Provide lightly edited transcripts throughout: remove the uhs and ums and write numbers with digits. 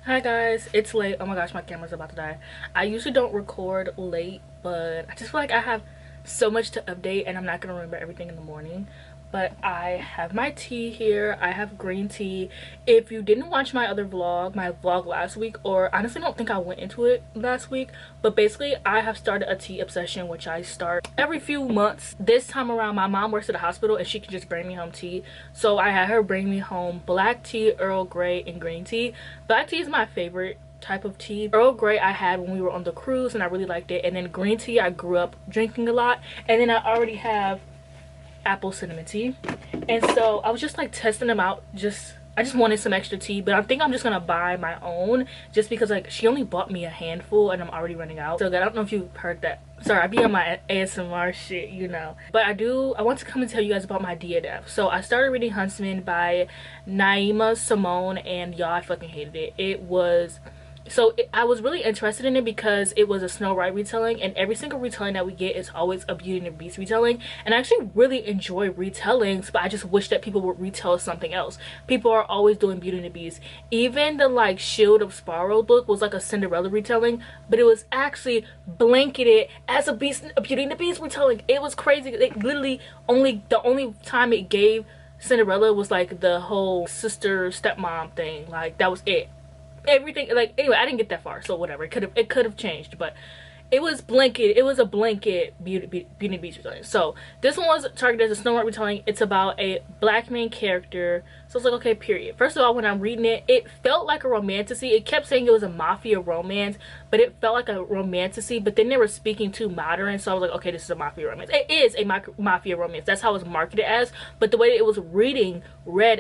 Hi guys, it's late. Oh my gosh, my camera's about to die. I usually don't record late, but I just feel like I have so much to update and I'm not gonna remember everything in the morning. But I have my tea here. I have green tea. If you didn't watch my other vlog, my vlog last week, or honestly I don't think I went into it last week, but basically I have started a tea obsession, which I start every few months. This time around, my mom works at the hospital and she can just bring me home tea, so I had her bring me home black tea, Earl Grey, and green tea. Black tea is my favorite type of tea. Earl Grey I had when we were on the cruise and I really liked it, and then green tea I grew up drinking a lot, and then I already have apple cinnamon tea. And so I was just like testing them out. I just wanted some extra tea, but I think I'm just gonna buy my own just because like she only bought me a handful and I'm already running out. So I don't know if you heard that. Sorry, I be on my ASMR shit, you know. But I want to come and tell you guys about my DNF. So I started reading Huntsman by Naima Simone, and y'all, I fucking hated it. I was really interested in it because it was a Snow White retelling, and every single retelling that we get is always a Beauty and the Beast retelling, and I actually really enjoy retellings, but I just wish that people would retell something else. People are always doing Beauty and the Beast. Even the like Shield of Sparrow book was like a Cinderella retelling, but it was actually blanketed as a Beauty and the Beast retelling. It was crazy. It literally the only time it gave Cinderella was like the whole sister stepmom thing. Like that was it. Everything, like, anyway, I didn't get that far, so whatever. It could have changed, but it was a blanket Beauty and the Beast retelling. So this one was targeted as a Snow White retelling. It's about a black main character, so it's like, okay, period. First of all, when I'm reading it, it felt like a romantasy. It kept saying it was a mafia romance, but it felt like a romantasy, but then they were speaking too modern, so I was like, okay, this is a mafia romance. It is a mafia romance. That's how it's marketed as, but the way it was read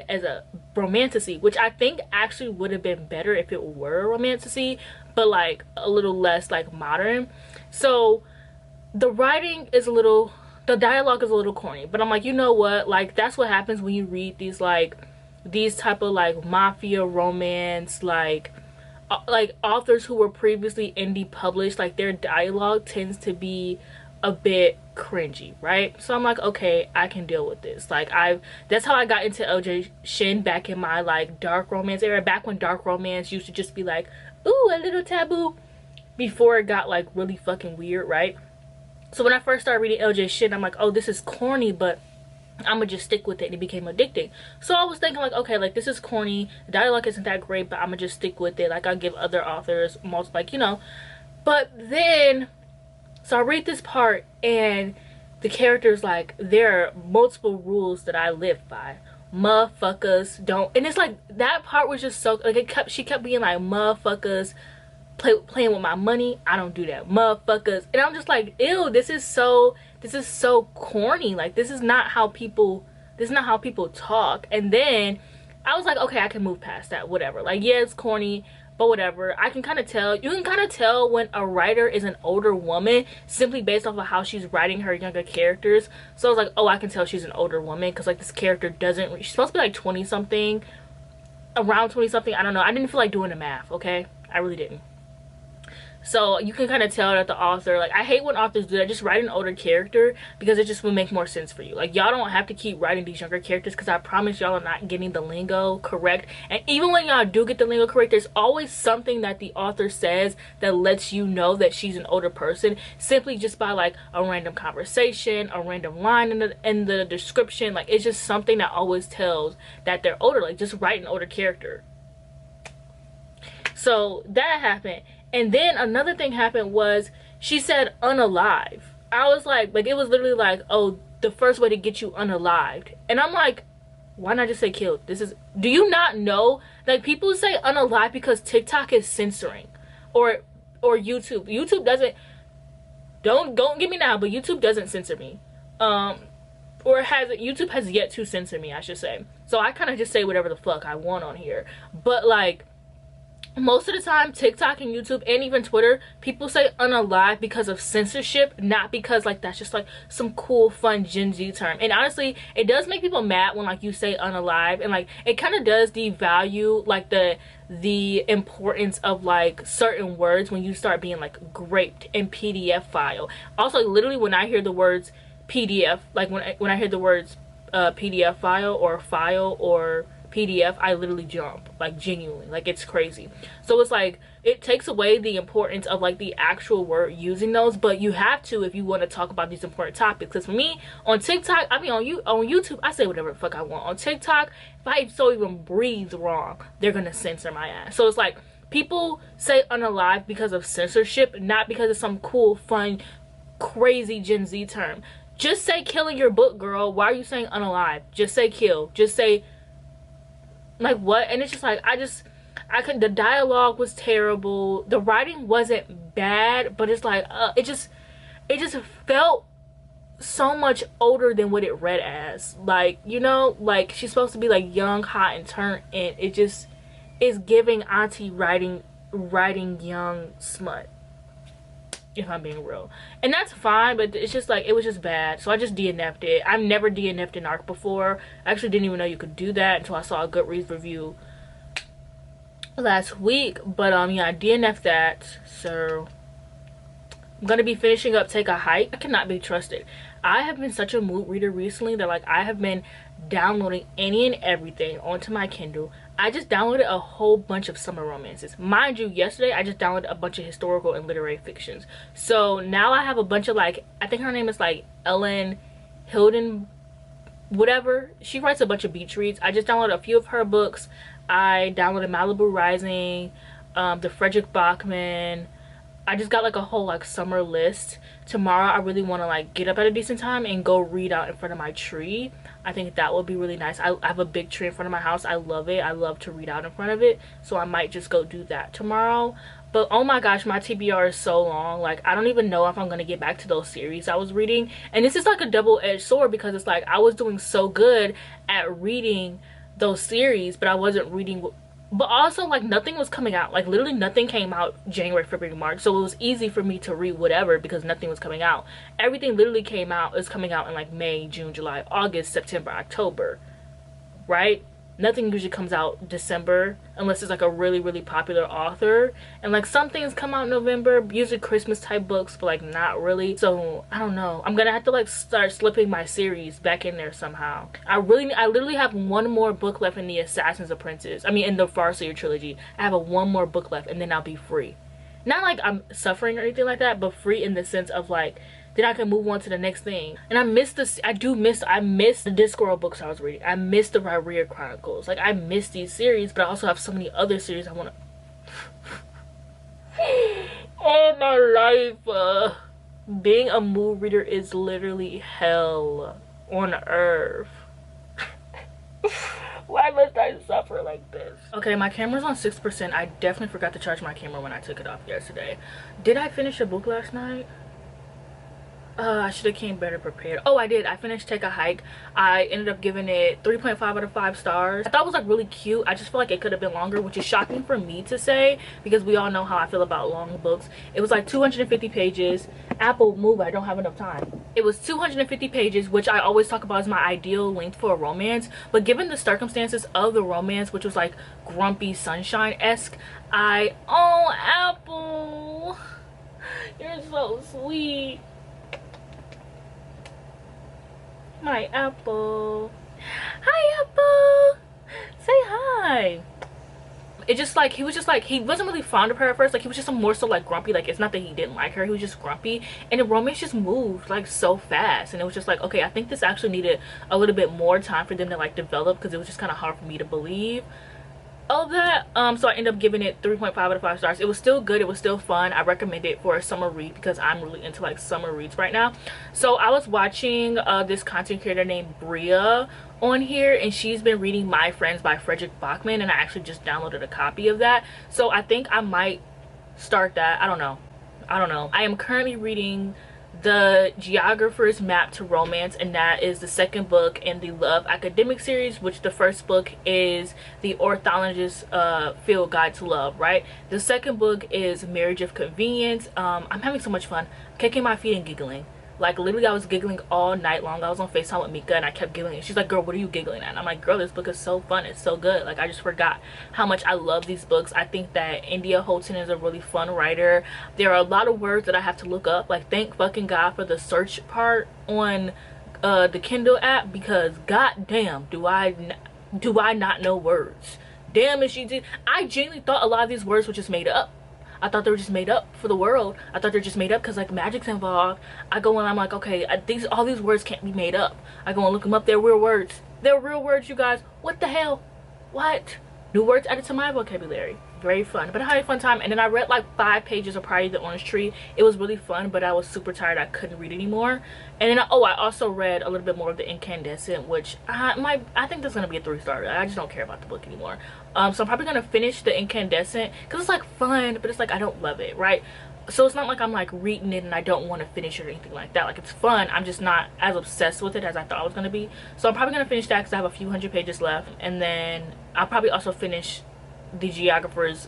as a romantasy, which I think actually would have been better if it were a romantasy, but like a little less like modern. So the writing is the dialogue is a little corny, but I'm like, you know what, like that's what happens when you read these type of like mafia romance, like authors who were previously indie published. Like their dialogue tends to be a bit cringy, right? So I'm like, okay, I can deal with this. Like that's how I got into LJ Shin back in my like dark romance era, back when dark romance used to just be like, ooh, a little taboo, before it got like really fucking weird, right? So when I first started reading LJ Shin, I'm like, oh, this is corny, but I'm gonna just stick with it, and it became addicting. So I was thinking like, okay, like this is corny, the dialogue isn't that great, but I'm gonna just stick with it. Like I'll give other authors most, like, you know. But then so I read this part and the character's like, there are multiple rules that I live by. Motherfuckers don't, and it's like that part was just so like she kept being like, motherfuckers playing with my money, I don't do that, motherfuckers. And I'm just like, ew, this is so corny. Like this is not how people talk. And then I was like, okay, I can move past that, whatever. Like, yeah, it's corny, but whatever. I can kind of tell, you can kind of tell when a writer is an older woman simply based off of how she's writing her younger characters. So I was like, oh, I can tell she's an older woman, because like this character she's supposed to be like 20 something, around 20 something, I don't know. I didn't feel like doing the math, okay? I really didn't. So you can kind of tell that the author, like, I hate when authors do that. Just write an older character, because it just will make more sense for you. Like, y'all don't have to keep writing these younger characters, because I promise y'all are not getting the lingo correct. And even when y'all do get the lingo correct, there's always something that the author says that lets you know that she's an older person, simply just by like a random conversation, a random line in the description. Like, it's just something that always tells that they're older. Like, just write an older character. So that happened. And then another thing happened was she said unalive. I was like it was literally like, oh, the first way to get you unalived. And I'm like, why not just say killed? Do you not know? Like, people say unalive because TikTok is censoring, or YouTube. YouTube doesn't, don't get me now, but YouTube doesn't censor me. YouTube has yet to censor me, I should say. So I kind of just say whatever the fuck I want on here. But like, most of the time, TikTok and YouTube and even Twitter, people say unalive because of censorship, not because like that's just like some cool fun Gen Z term. And honestly, it does make people mad when like you say unalive, and like it kind of does devalue like the importance of like certain words when you start being like graped in PDF file. Also, literally when I hear the words PDF, like when I hear the words PDF file or PDF, I literally jump, like genuinely, like it's crazy. So it's like it takes away the importance of like the actual word using those, but you have to if you want to talk about these important topics. Because for me on TikTok, I mean on YouTube, I say whatever the fuck I want. On TikTok, if I so even breathe wrong, they're gonna censor my ass. So it's like people say unalive because of censorship, not because of some cool, fun, crazy Gen Z term. Just say kill in your book, girl. Why are you saying unalive? Just say kill. Just say, like, what? And it's just like, the dialogue was terrible. The writing wasn't bad, but it's like, it just felt so much older than what it read as. Like, you know, like she's supposed to be like young, hot, and turned, and it just is giving auntie writing young smut, if I'm being real. And that's fine, but it's just like, it was just bad. So I just DNF'd it. I've never DNF'd an arc before. I actually didn't even know you could do that until I saw a Goodreads review last week. But yeah, I DNF'd that. So I'm gonna be finishing up Take a Hike. I cannot be trusted. I have been such a mood reader recently that like I have been downloading any and everything onto my Kindle. I just downloaded a whole bunch of summer romances. Mind you, yesterday I just downloaded a bunch of historical and literary fictions. So now I have a bunch of like, I think her name is like Ellen Hilden, whatever. She writes a bunch of beach reads. I just downloaded a few of her books. I downloaded Malibu Rising, the Frederick Bachman. I just got like a whole like summer list. Tomorrow I really want to like get up at a decent time and go read out in front of my tree. I think that would be really nice. I have a big tree in front of my house. I love it. I love to read out in front of it. So I might just go do that tomorrow. But oh my gosh, my TBR is so long. Like I don't even know if I'm going to get back to those series I was reading. And this is like a double-edged sword because it's like I was doing so good at reading those series, but I wasn't reading. But also like nothing was coming out. Like literally nothing came out January, February, March. So it was easy for me to read whatever because nothing was coming out. Everything literally is coming out in like May, June, July, August, September, October, right? Nothing usually comes out December unless it's like a really, really popular author. And like some things come out in November, usually Christmas type books, but like not really. So I don't know. I'm gonna have to like start slipping my series back in there somehow. I literally have one more book left in the Assassin's Apprentice. I mean in the Farseer trilogy. I have one more book left and then I'll be free. Not like I'm suffering or anything like that, but free in the sense of like then I can move on to the next thing. And I miss the Discworld books I was reading. I miss the Rhyria Chronicles. Like I miss these series, but I also have so many other series I want to all my life. Being a mood reader is literally hell on earth. Why must I suffer like this? Okay, my camera's on 6%. I definitely forgot to charge my camera when I took it off yesterday. Did I finish a book last night? I should have came better prepared. Oh, I did. I finished Take a Hike. I ended up giving it 3.5 out of 5 stars. I thought it was like really cute. I just feel like it could have been longer, which is shocking for me to say because we all know how I feel about long books. It was like 250 pages. Apple, move, I don't have enough time. It was 250 pages, which I always talk about as my ideal length for a romance. But given the circumstances of the romance, which was like Grumpy Sunshine-esque, oh, Apple, you're so sweet. My Apple. Hi, Apple. Say hi. It just like he wasn't really fond of her at first. Like he was just more so like grumpy. Like it's not that he didn't like her, he was just grumpy. And the romance just moved like so fast, and it was just like, okay, I think this actually needed a little bit more time for them to like develop because it was just kind of hard for me to believe all that. So I ended up giving it 3.5 out of 5 stars. It was still good, it was still fun. I recommend it for a summer read because I'm really into like summer reads right now. So I was watching this content creator named Bria on here, and she's been reading My Friends by Frederick Bachman, and I actually just downloaded a copy of that. So I think I might start that. I don't know. I am currently reading The Geographer's Map to Romance, and that is the second book in the Love Academic series, which the first book is The Ornithologist's Field Guide to Love, right? The second book is Marriage of Convenience. I'm having so much fun kicking my feet and giggling. Like literally I was giggling all night long. I was on FaceTime with Mika and I kept giggling, and she's like, girl, what are you giggling at? And I'm like, girl, this book is so fun, it's so good. Like I just forgot how much I love these books. I think that India Houghton is a really fun writer. There are a lot of words that I have to look up. Like thank fucking God for the search part on the Kindle app, because goddamn do I do I not know words? Damn, if she did. I genuinely thought a lot of these words were just made up. I thought they were just made up for the world. I thought they were just made up because like magic's involved. I go and I'm like, okay, all these words can't be made up. I go and look them up. They're real words. They're real words, you guys. What the hell? What? New words added to my vocabulary. Very fun. But I had a fun time. And then I read like 5 pages of Pride the Orange Tree. It was really fun, but I was super tired. I couldn't read anymore. And then I also read a little bit more of The Incandescent, which I think that's gonna be a 3-star. I just don't care about the book anymore. So I'm probably gonna finish The Incandescent because it's like fun, but it's like I don't love it, right? So it's not like I'm like reading it and I don't want to finish it or anything like that. Like, it's fun, I'm just not as obsessed with it as I thought I was gonna be. So I'm probably gonna finish that because I have a few hundred pages left. And then I'll probably also finish the Geographer's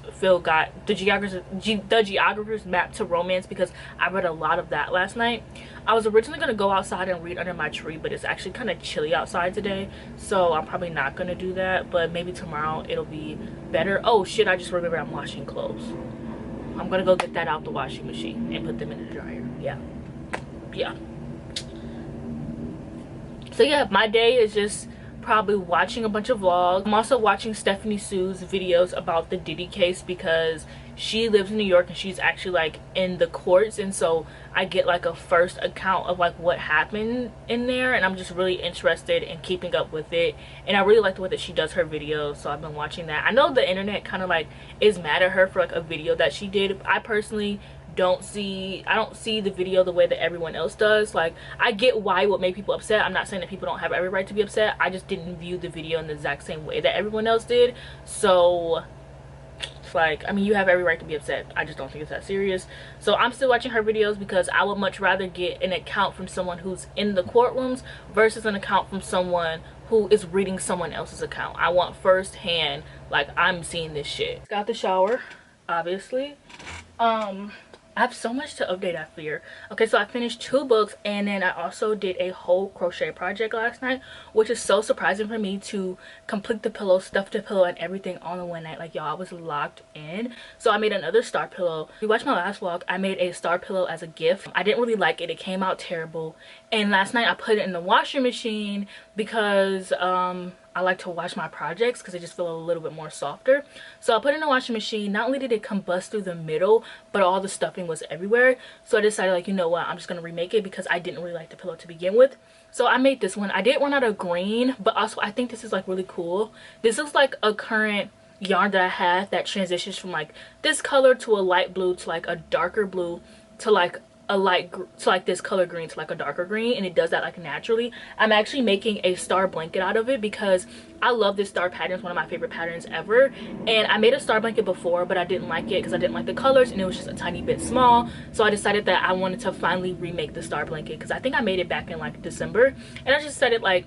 Map to Romance because I read a lot of that last night. I was originally going to go outside and read under my tree, but it's actually kind of chilly outside today, so I'm probably not going to do that. But maybe tomorrow it'll be better. Oh shit, I just remembered I'm washing clothes. I'm gonna go get that out the washing machine and put them in the dryer. Yeah. So yeah, my day is just probably watching a bunch of vlogs. I'm also watching Stephanie Sue's videos about the Diddy case because she lives in New York and she's actually like in the courts, and so I get like a first account of like what happened in there, and I'm just really interested in keeping up with it. And I really like the way that she does her videos, so I've been watching that. I know the internet kind of like is mad at her for like a video that she did. I personally don't see the video the way that everyone else does. Like, I get why it would make people upset. I'm not saying that people don't have every right to be upset. I just didn't view the video in the exact same way that everyone else did. So it's like, I mean, you have every right to be upset. I just don't think it's that serious. So I'm still watching her videos because I would much rather get an account from someone who's in the courtrooms versus an account from someone who is reading someone else's account. I want firsthand, like, I'm seeing this shit. Got the shower, obviously. I have so much to update, I fear. Okay, so I finished 2 books, and then I also did a whole crochet project last night, which is so surprising for me to complete the pillow, stuff the pillow, and everything all in one night. Like, y'all, I was locked in. So I made another star pillow. If you watched my last vlog, I made a star pillow as a gift. I didn't really like it. It came out terrible. And last night I put it in the washing machine because I like to wash my projects because they just feel a little bit more softer. So I put it in the washing machine. Not only did it combust through the middle, but all the stuffing was everywhere. So I decided, like, you know what, I'm just gonna remake it because I didn't really like the pillow to begin with. So I made this one. I did run out of green, but also I think this is like really cool. This is like a current yarn that I have that transitions from like this color to a light blue to like a darker blue to like a like this color green to like a darker green, and it does that like naturally. I'm actually making a star blanket out of it because I love this star pattern. It's one of my favorite patterns ever, and I made a star blanket before, but I didn't like it because I didn't like the colors and it was just a tiny bit small. So I decided that I wanted to finally remake the star blanket because I think I made it back in like December, and I just said it like,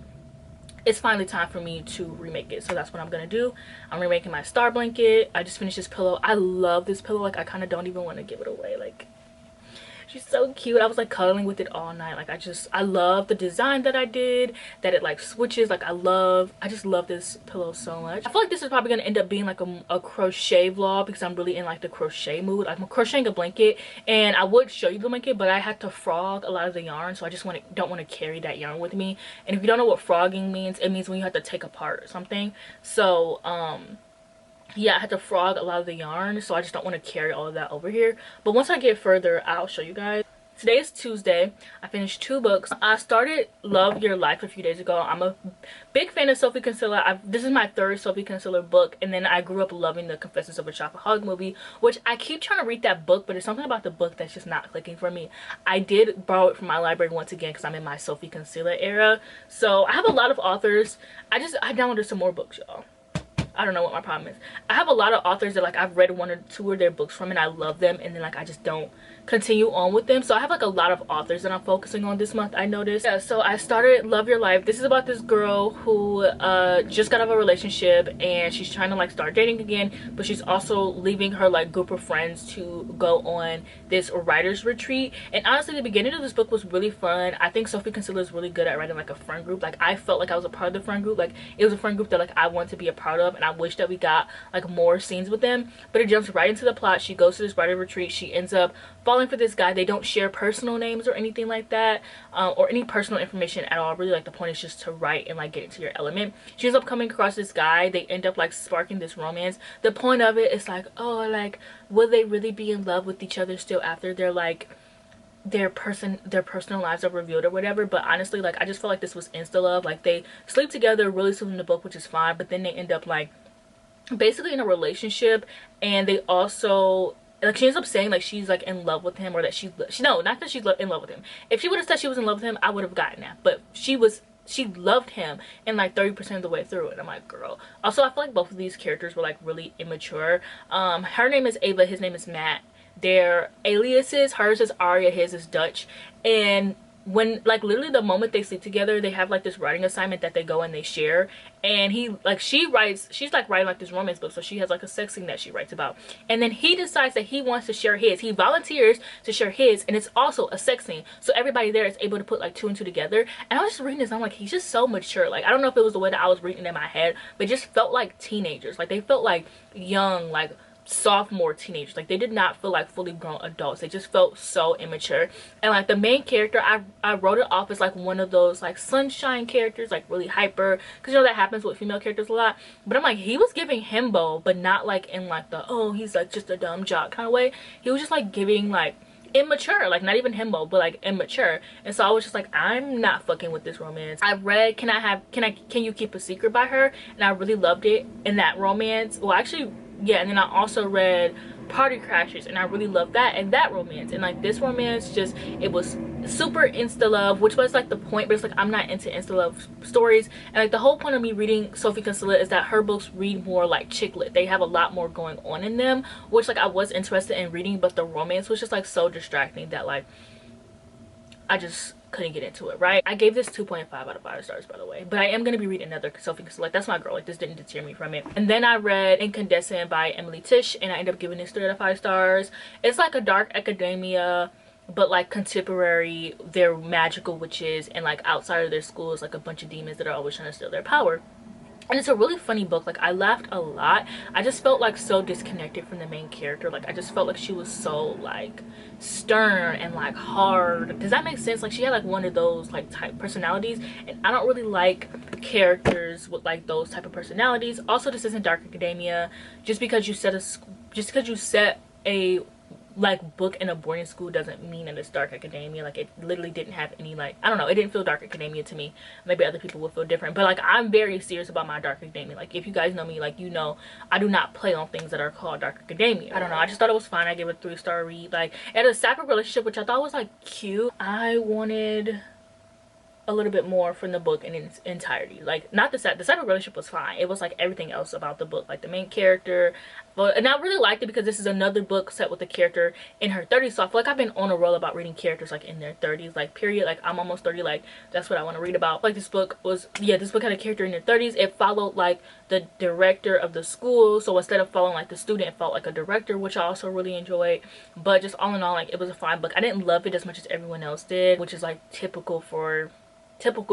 it's finally time for me to remake it. So that's what I'm gonna do. I'm remaking my star blanket. I just finished this pillow. I love this pillow. Like, I kind of don't even want to give it away. Like, she's so cute. I was like cuddling with it all night. Like, I love the design that I did, that it like switches. Like, I just love this pillow so much. I feel like this is probably gonna end up being like a crochet vlog because I'm really in like the crochet mood. Like, I'm crocheting a blanket, and I would show you the blanket, but I had to frog a lot of the yarn, so I just don't want to carry that yarn with me. And if you don't know what frogging means, it means when you have to take apart something. So yeah, I had to frog a lot of the yarn, so I just don't want to carry all of that over here. But once I get further, I'll show you guys. Today is Tuesday. I finished 2 books. I started Love Your Life a few days ago. I'm a big fan of Sophie Kinsella. This is my 3rd Sophie Kinsella book, and then I grew up loving the Confessions of a Shopaholic movie, which I keep trying to read that book, but there's something about the book that's just not clicking for me. I did borrow it from my library once again because I'm in my Sophie Kinsella era. So I have a lot of authors. I downloaded some more books, y'all. I don't know what my problem is. I have a lot of authors that like I've read 1 or 2 of their books from and I love them, and then like I just don't continue on with them. So I have like a lot of authors that I'm focusing on this month, I noticed. Yeah, so I started Love Your Life. This is about this girl who just got out of a relationship and she's trying to like start dating again, but she's also leaving her like group of friends to go on this writer's retreat. And honestly, the beginning of this book was really fun. I think Sophie Kinsella is really good at writing like a friend group. Like, I felt like I was a part of the friend group. Like, it was a friend group that like I wanted to be a part of, and and I wish that we got like more scenes with them, but it jumps right into the plot. She goes to this writer retreat. She ends up falling for this guy. They don't share personal names or anything like that, or any personal information at all. Really, like, the point is just to write and like get into your element. She ends up coming across this guy. They end up like sparking this romance. The point of it is like, oh, like, will they really be in love with each other still after they're like their personal lives are revealed or whatever? But honestly, like, I just felt like this was insta love. Like, they sleep together really soon in the book, which is fine, but then they end up like basically in a relationship, and they also like, she ends up saying like she's like in love with him, or that she no, not that she's in love with him. If she would have said she was in love with him, I would have gotten that, but she loved him and like 30% of the way through it. I'm like, girl. Also, I feel like both of these characters were like really immature. Her name is Ava, his name is Matt. Their aliases, hers is Aria, his is Dutch. And when like literally the moment they sleep together, they have like this writing assignment that they go and they share. And she's like writing like this romance book, so she has like a sex scene that she writes about, and then he decides that he wants to share his. He volunteers to share his, and it's also a sex scene, so everybody there is able to put like two and two together. And I was just reading this and I'm like, he's just so mature. Like, I don't know if it was the way that I was reading it in my head, but it just felt like teenagers. Like, they felt like young, like sophomore teenagers. Like, they did not feel like fully grown adults. They just felt so immature. And like the main character, I wrote it off as like one of those like sunshine characters, like really hyper, because you know that happens with female characters a lot. But I'm like, he was giving himbo, but not like in like the, oh, he's like just a dumb jock kind of way. He was just like giving like immature, like not even himbo, but like immature. And so I was just like, I'm not fucking with this romance. I read Can You Keep a Secret by her, and I really loved it in that romance. Well, actually, yeah. And then I also read Party Crashers, and I really loved that and that romance. And like this romance, just, it was super insta love, which was like the point, but it's like I'm not into insta love stories. And like the whole point of me reading Sophie Kinsella is that her books read more like chick lit. They have a lot more going on in them, which like I was interested in reading, but the romance was just like so distracting that like I just couldn't get into it, right? I gave this 2.5 out of 5 stars, by the way, but I am going to be reading another Sophie Kinsella. Like, that's my girl. Like, this didn't deter me from it. And then I read Incandescent by Emily Tish, and I ended up giving this 3 out of 5 stars. It's like a dark academia, but like contemporary. They're magical witches, and like outside of their school is like a bunch of demons that are always trying to steal their power. And it's a really funny book. Like, I laughed a lot. I just felt like so disconnected from the main character. Like, I just felt like she was so like stern and like hard. Does that make sense? Like, she had like one of those like type personalities, and I don't really like characters with like those type of personalities. Also, this isn't dark academia. Just because you set a like book in a boarding school doesn't mean that it's dark academia. Like, it literally didn't have any, like, I don't know, it didn't feel dark academia to me. Maybe other people will feel different, but like, I'm very serious about my dark academia. Like, if you guys know me, like, you know I do not play on things that are called dark academia. I don't know, I just thought it was fine. I gave it a 3-star read. Like, it had a sapphic relationship, which I thought was like cute. I wanted a little bit more from the book in its entirety. Like, not the sapphic relationship was fine. It was like everything else about the book, like the main character. But, and I really liked it because this is another book set with a character in her 30s. So I feel like I've been on a roll about reading characters like in their 30s, like period. Like, I'm almost 30, like that's what I want to read about. Like, this book was, yeah, this book had a character in their 30s. It followed like the director of the school, so instead of following like the student, it felt like a director, which I also really enjoyed. But just all in all, like, it was a fine book. I didn't love it as much as everyone else did, which is like typical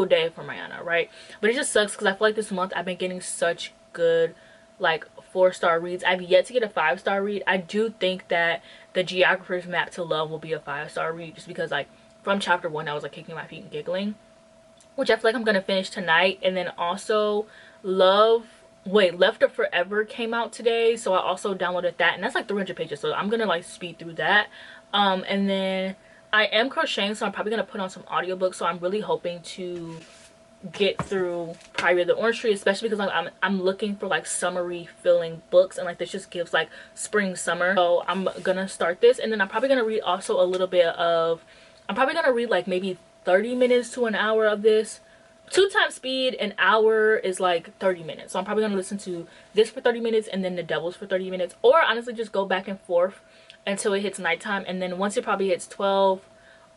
day for Mariana, right? But it just sucks because I feel like this month I've been getting such good like 4-star reads. I've yet to get a 5-star read. I do think that The Geographer's Map to Love will be a 5-star read, just because like from chapter 1 I was like kicking my feet and giggling, which I feel like I'm gonna finish tonight. And then also Left of Forever came out today, so I also downloaded that, and that's like 300 pages, so I'm gonna like speed through that. And then I am crocheting, so I'm probably going to put on some audiobooks. So I'm really hoping to get through Priory of the Orange Tree, especially because I'm looking for like summery feeling books, and like this just gives like spring summer. So I'm going to start this, and then I'm probably going to read also a little bit of, I'm probably going to read like maybe 30 minutes to an hour of this. 2 times speed, an hour is like 30 minutes. So I'm probably going to listen to this for 30 minutes and then The Devils for 30 minutes. Or honestly just go back and forth until it hits nighttime. And then once it probably hits 12,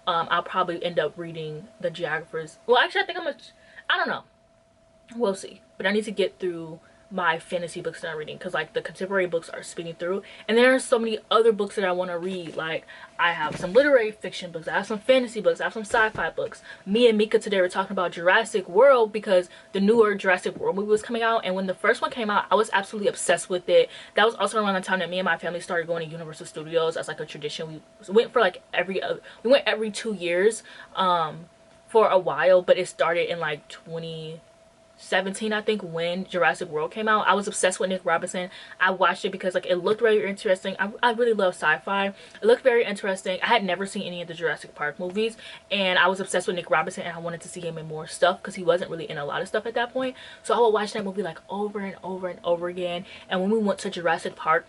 I'll probably end up reading The Geographer's. Well, actually, I think I don't know. We'll see. But I need to get through my fantasy books that I'm reading, because like the contemporary books are speeding through, and there are so many other books that I want to read. Like I have some literary fiction books, I have some fantasy books, I have some sci-fi books. Me and Mika today were talking about Jurassic World because the newer Jurassic World movie was coming out, and when the first one came out, I was absolutely obsessed with it. That was also around the time that me and my family started going to Universal Studios as like a tradition. We went for like we went every 2 years for a while, but it started in like 2017, I think, when Jurassic World came out. I was obsessed with Nick Robinson. I watched it because like it looked very interesting. I really love sci-fi. It looked very interesting. I had never seen any of the Jurassic Park movies, and I was obsessed with Nick Robinson, and I wanted to see him in more stuff because he wasn't really in a lot of stuff at that point. So I would watch that movie like over and over and over again. And when we went to Jurassic Park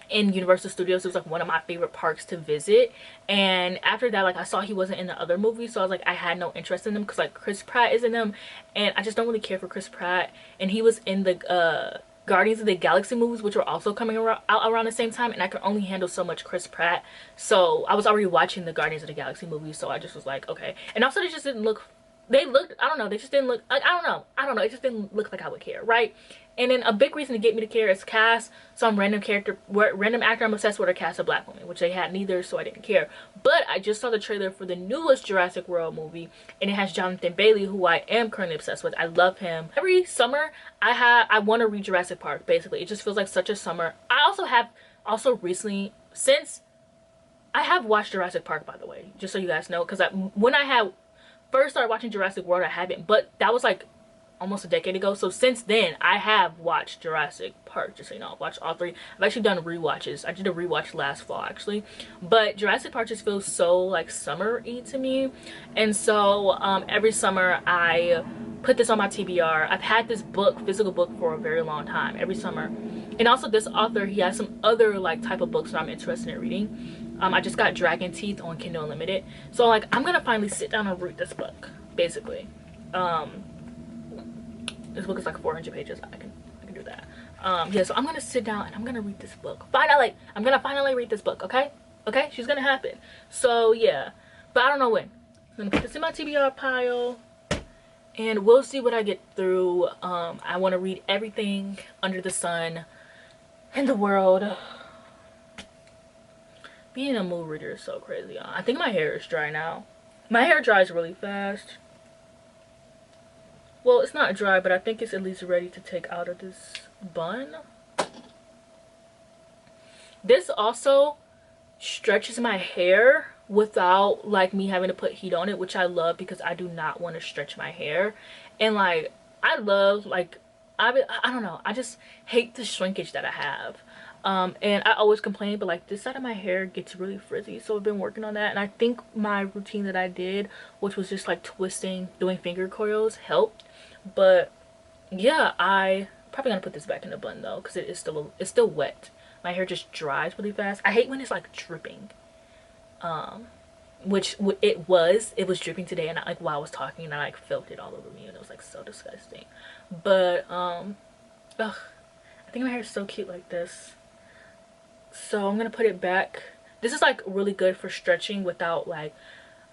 in Universal Studios, it was like one of my favorite parks to visit. And after that, like I saw he wasn't in the other movies, so I was like, I had no interest in them because like Chris Pratt is in them, and I just don't really care for Chris Pratt. And he was in the Guardians of the Galaxy movies, which were also coming out around the same time, and I could only handle so much Chris Pratt. So I was already watching the Guardians of the Galaxy movies, so I just was like, okay. And also they just didn't look, they looked, I don't know, they just didn't look like, I don't know, it just didn't look like I would care, right? And then a big reason to get me to care is cast. Some random actor I'm obsessed with, or cast a black woman, which they had neither, so I didn't care. But I just saw the trailer for the newest Jurassic World movie, and it has Jonathan Bailey, who I am currently obsessed with. I love him. Every summer I want to read Jurassic Park. Basically, it just feels like such a summer. I also recently, since I have watched Jurassic Park, by the way, just so you guys know, because when I had first started watching Jurassic World, I haven't, but that was like almost a decade ago. So since then I have watched Jurassic Park, just so you know. I've watched all three. I've actually done rewatches. I did a rewatch last fall actually, but Jurassic Park just feels so like summer-y to me. And so every summer I put this on my TBR. I've had this physical book for a very long time, every summer. And also this author, he has some other like type of books that I'm interested in reading. I just got Dragon Teeth on Kindle Unlimited, so like I'm gonna finally sit down and read this book, basically. This book is like 400 pages. I can do that. Yeah, so I'm gonna sit down and I'm gonna read this book. Finally, I'm gonna finally read this book. Okay, she's gonna happen. So yeah, but I don't know when. I'm gonna put this in my TBR pile, and we'll see what I get through. I want to read everything under the sun in the world. Being a mood reader is so crazy. I think my hair is dry now. My hair dries really fast. Well, it's not dry, but I think it's at least ready to take out of this bun. This also stretches my hair without like me having to put heat on it, which I love because I do not want to stretch my hair. And like I love like I don't know, I just hate the shrinkage that I have. And I always complain, but like this side of my hair gets really frizzy, so I've been working on that. And I think my routine that I did, which was just like twisting, doing finger coils, helped. But yeah, I probably gonna put this back in the bun though, because it's still wet. My hair just dries really fast. I hate when it's like dripping, which it was dripping today, and like while I was talking, and I like felt it all over me, and it was like so disgusting. But ugh, I think my hair is so cute like this. So I'm gonna put it back. This is like really good for stretching without like,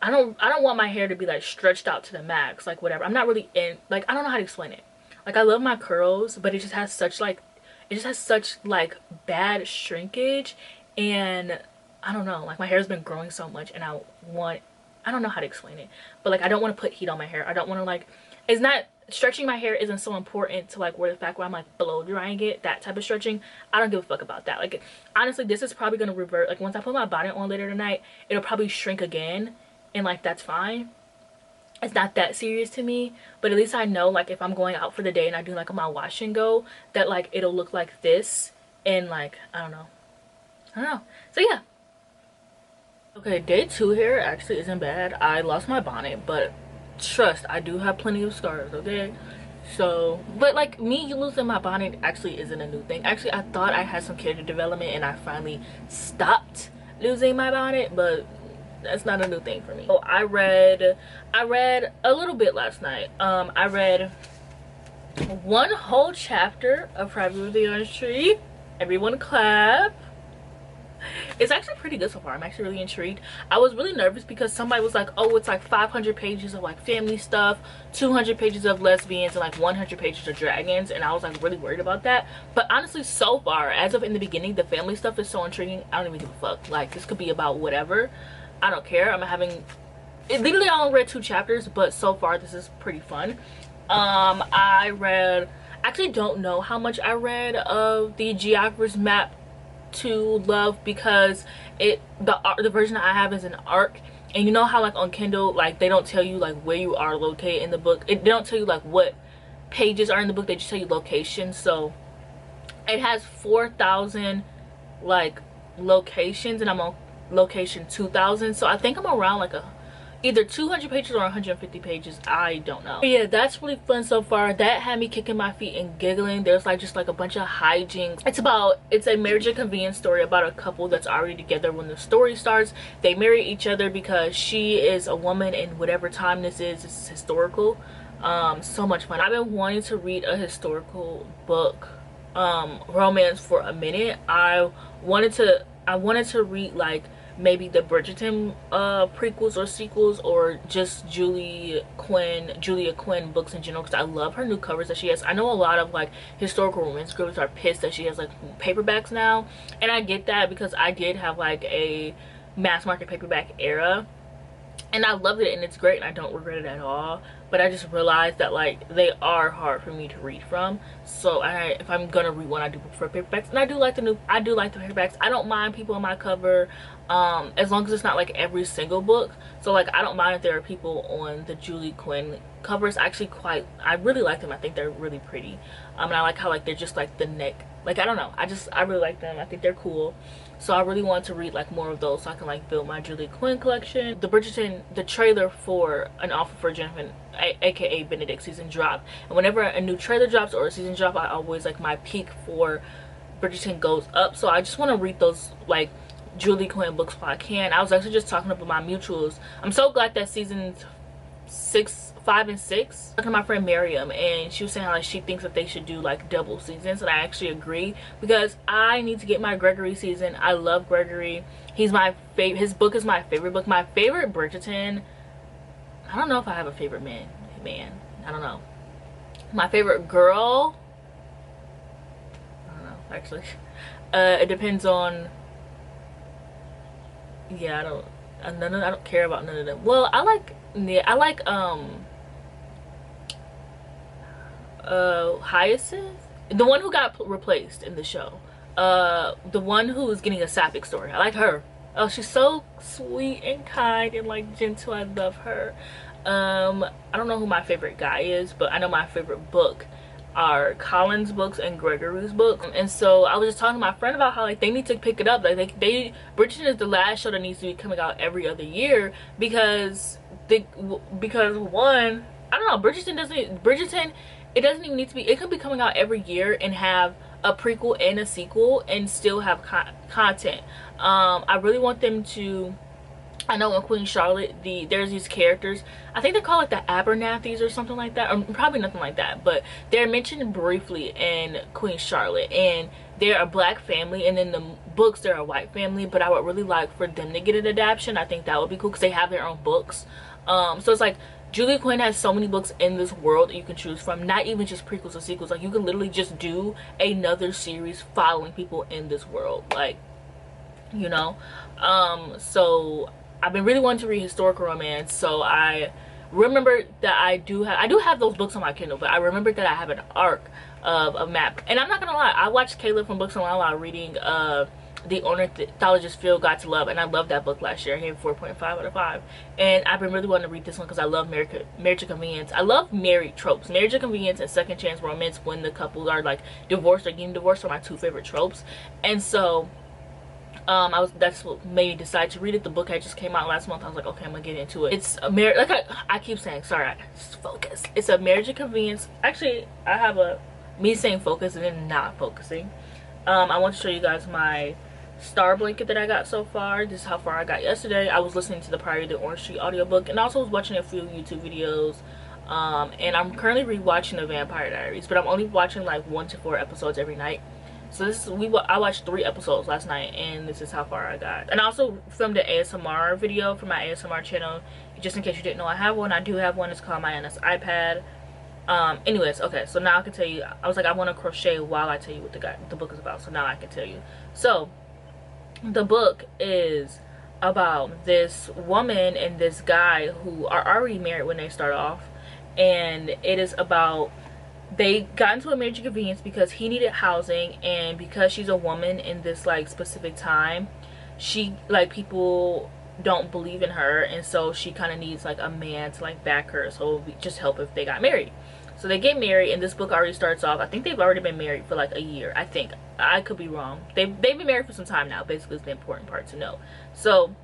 I don't want my hair to be like stretched out to the max, like whatever. I'm not really in, like, I don't know how to explain it. Like I love my curls, but it just has such like, bad shrinkage, and I don't know, like my hair's been growing so much, and I don't know how to explain it, but like I don't want to put heat on my hair. I don't want to like, it's not, stretching my hair isn't so important to like where the fact where I'm like blow drying it, that type of stretching. I don't give a fuck about that. Like honestly, this is probably gonna revert. Like once I put my bonnet on later tonight, it'll probably shrink again, and like that's fine. It's not that serious to me, but at least I know like if I'm going out for the day and I do like my wash and go, that like it'll look like this, and like I don't know. So yeah. Okay, day 2 hair actually isn't bad. I lost my bonnet, but trust, I do have plenty of scars, okay? So, but like me losing my bonnet actually isn't a new thing. Actually, I thought I had some character development and I finally stopped losing my bonnet, but that's not a new thing for me. So I read a little bit last night. I read one whole chapter of Private with the Orange Tree. Everyone clap. It's actually pretty good so far. I'm actually really intrigued. I was really nervous because somebody was like, oh, it's like 500 pages of like family stuff, 200 pages of lesbians, and like 100 pages of dragons, and I was like really worried about that. But honestly, so far, as of in the beginning, the family stuff is so intriguing. I don't even give a fuck. Like, this could be about whatever. I don't care. I'm having it. Literally, I only read 2 chapters, but so far this is pretty fun. I read, actually don't know how much I read of the Geographer's Map to Love, because the version I have is an ARC, and you know how like on Kindle, like they don't tell you like where you are located in the book. They don't tell you like what pages are in the book, they just tell you location. So it has 4,000 like locations, and I'm on location 2,000, so I think I'm around like either 200 pages or 150 pages. I don't know. But yeah, that's really fun so far. That had me kicking my feet and giggling. There's like just like a bunch of hijinks. It's a marriage and convenience story about a couple that's already together. When the story starts, they marry each other because she is a woman in whatever time this is. It's historical. So much fun. I've been wanting to read a historical book, romance, for a minute. I wanted to read like maybe the Bridgerton prequels or sequels, or just Julia Quinn books in general, because I love her new covers that she has. I know a lot of like historical romance groups are pissed that she has like paperbacks now, and I get that because I did have like a mass market paperback era, and I loved it, and it's great, and I don't regret it at all. But I just realized that like they are hard for me to read from. So if I'm gonna read one, I do prefer paperbacks, and I do like the paperbacks. I don't mind people on my cover, as long as it's not like every single book. So like I don't mind if there are people on the Julie Quinn covers. I really like them. I think they're really pretty, and I like how like they're just like the neck, like I don't know, I really like them. I think they're cool. So I really want to read like more of those so I can like build my Julie Quinn collection. The Bridgerton, the trailer for An Offer for Jennifer, aka Benedict season dropped, and whenever a new trailer drops or a season drop, I always like my peak for Bridgerton goes up. So I just want to read those like Julie Quinn books while I can. I was actually just talking about my mutuals. I'm so glad that seasons 5 and 6, talking to my friend Miriam, and she was saying how like she thinks that they should do like double seasons, and I actually agree, because I need to get my Gregory season. I love Gregory. He's my favorite. His book is my favorite book. My favorite Bridgerton, I don't know if I have a favorite man. I don't know. My favorite girl, I don't know actually. It depends on, yeah, I don't care about none of them. Well, I like Hyacinth, the one who got replaced in the show, the one who is getting a sapphic story. I like her. Oh, she's so sweet and kind and like gentle. I love her. I don't know who my favorite guy is, but I know my favorite book are Colin's books and Gregory's books. And so I was just talking to my friend about how like they need to pick it up. Like Bridgerton is the last show that needs to be coming out every other year, because one, I don't know, Bridgerton, it doesn't even need to be, it could be coming out every year and have a prequel and a sequel and still have content. I really want them to, I know in Queen Charlotte, there's these characters, I think they're called like the Abernathy's or something like that, or probably nothing like that, but they're mentioned briefly in Queen Charlotte, and they're a black family, and in the books they're a white family. But I would really like for them to get an adaptation. I think that would be cool, because they have their own books. So it's like Julie Quinn has so many books in this world that you can choose from, not even just prequels or sequels. Like you can literally just do another series following people in this world, like, you know. So I've been really wanting to read historical romance, so I remembered that I do have those books on my Kindle, but I remembered that I have an ARC of a map. And I'm not gonna lie, I watched Caleb from Books Online while reading The Ornithologist's Field Guide to Love, and I loved that book last year. I gave it 4.5 out of 5, and I've been really wanting to read this one because I love marriage and convenience. I love married tropes. Marriage and convenience and second chance romance, when the couple are like divorced or getting divorced, are my 2 favorite tropes. And so that's what made me decide to read it. The book had just came out last month. I was like, okay, I'm gonna get into it. It's a marriage, like I keep saying, sorry, just focus. It's a marriage and convenience. Actually, I have me saying focus and then not focusing. I want to show you guys my star blanket that I got so far. This is how far I got yesterday. I was listening to the Priory of the Orange Tree audiobook, and I also was watching a few YouTube videos. And I'm currently rewatching The Vampire Diaries, but I'm only watching like 1 to 4 episodes every night. So this is I watched 3 episodes last night, and this is how far I got. And I also filmed an ASMR video for my ASMR channel, just in case you didn't know I have one. I do have one. It's called my NS iPad. Anyways, okay, so now I can tell you. I was like, I want to crochet while I tell you what the book is about, so now I can tell you. So the book is about this woman and this guy who are already married when they start off, and it is about, they got into a marriage of convenience because he needed housing, and because she's a woman in this like specific time, she like, people don't believe in her, and so she kind of needs like a man to like back her, so it would just help if they got married. So they get married, and this book already starts off, I think they've already been married for like a year. I think, I could be wrong. They've been married for some time now, basically, is the important part to know. So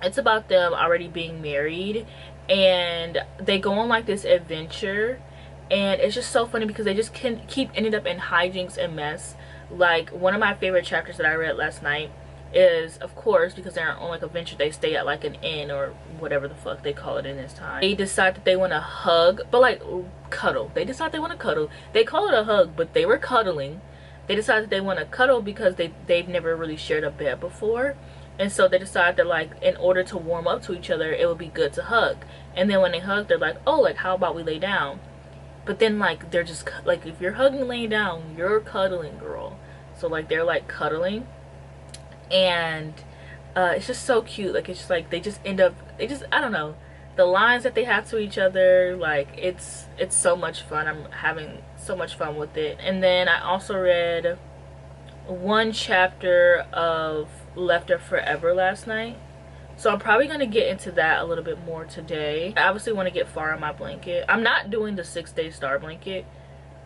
it's about them already being married, and they go on like this adventure, and it's just so funny because they just keep ending up in hijinks and mess. Like, one of my favorite chapters that I read last night is, of course, because they're on like a venture, they stay at like an inn or whatever the fuck they call it in this time. They decide that they want to hug, but like cuddle. They decide they want to cuddle. They call it a hug, but they were cuddling. They decide that they want to cuddle because they've never really shared a bed before, and so they decide that like, in order to warm up to each other, it would be good to hug. And then when they hug, they're like, oh, like, how about we lay down? But then like, they're just like, if you're hugging laying down, you're cuddling, girl. So like, they're like cuddling, and it's just so cute. Like, it's just like, they just I don't know, the lines that they have to each other, like, it's so much fun. I'm having so much fun with it. And then I also read 1 chapter of Left of Forever last night, so I'm probably going to get into that a little bit more today. I obviously want to get far on my blanket. I'm not doing the 6-day star blanket,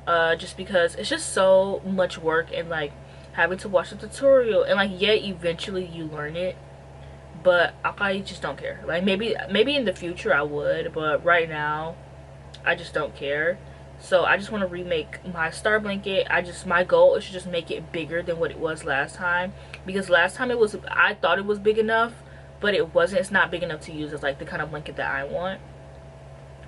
just because it's just so much work, and like, having to watch the tutorial, and like, yeah, eventually you learn it, but I just don't care. Like, maybe in the future I would, but right now I just don't care. So I just want to remake my star blanket. My goal is to just make it bigger than what it was last time, because last time I thought it was big enough, but it wasn't. It's not big enough to use as like the kind of blanket that I want.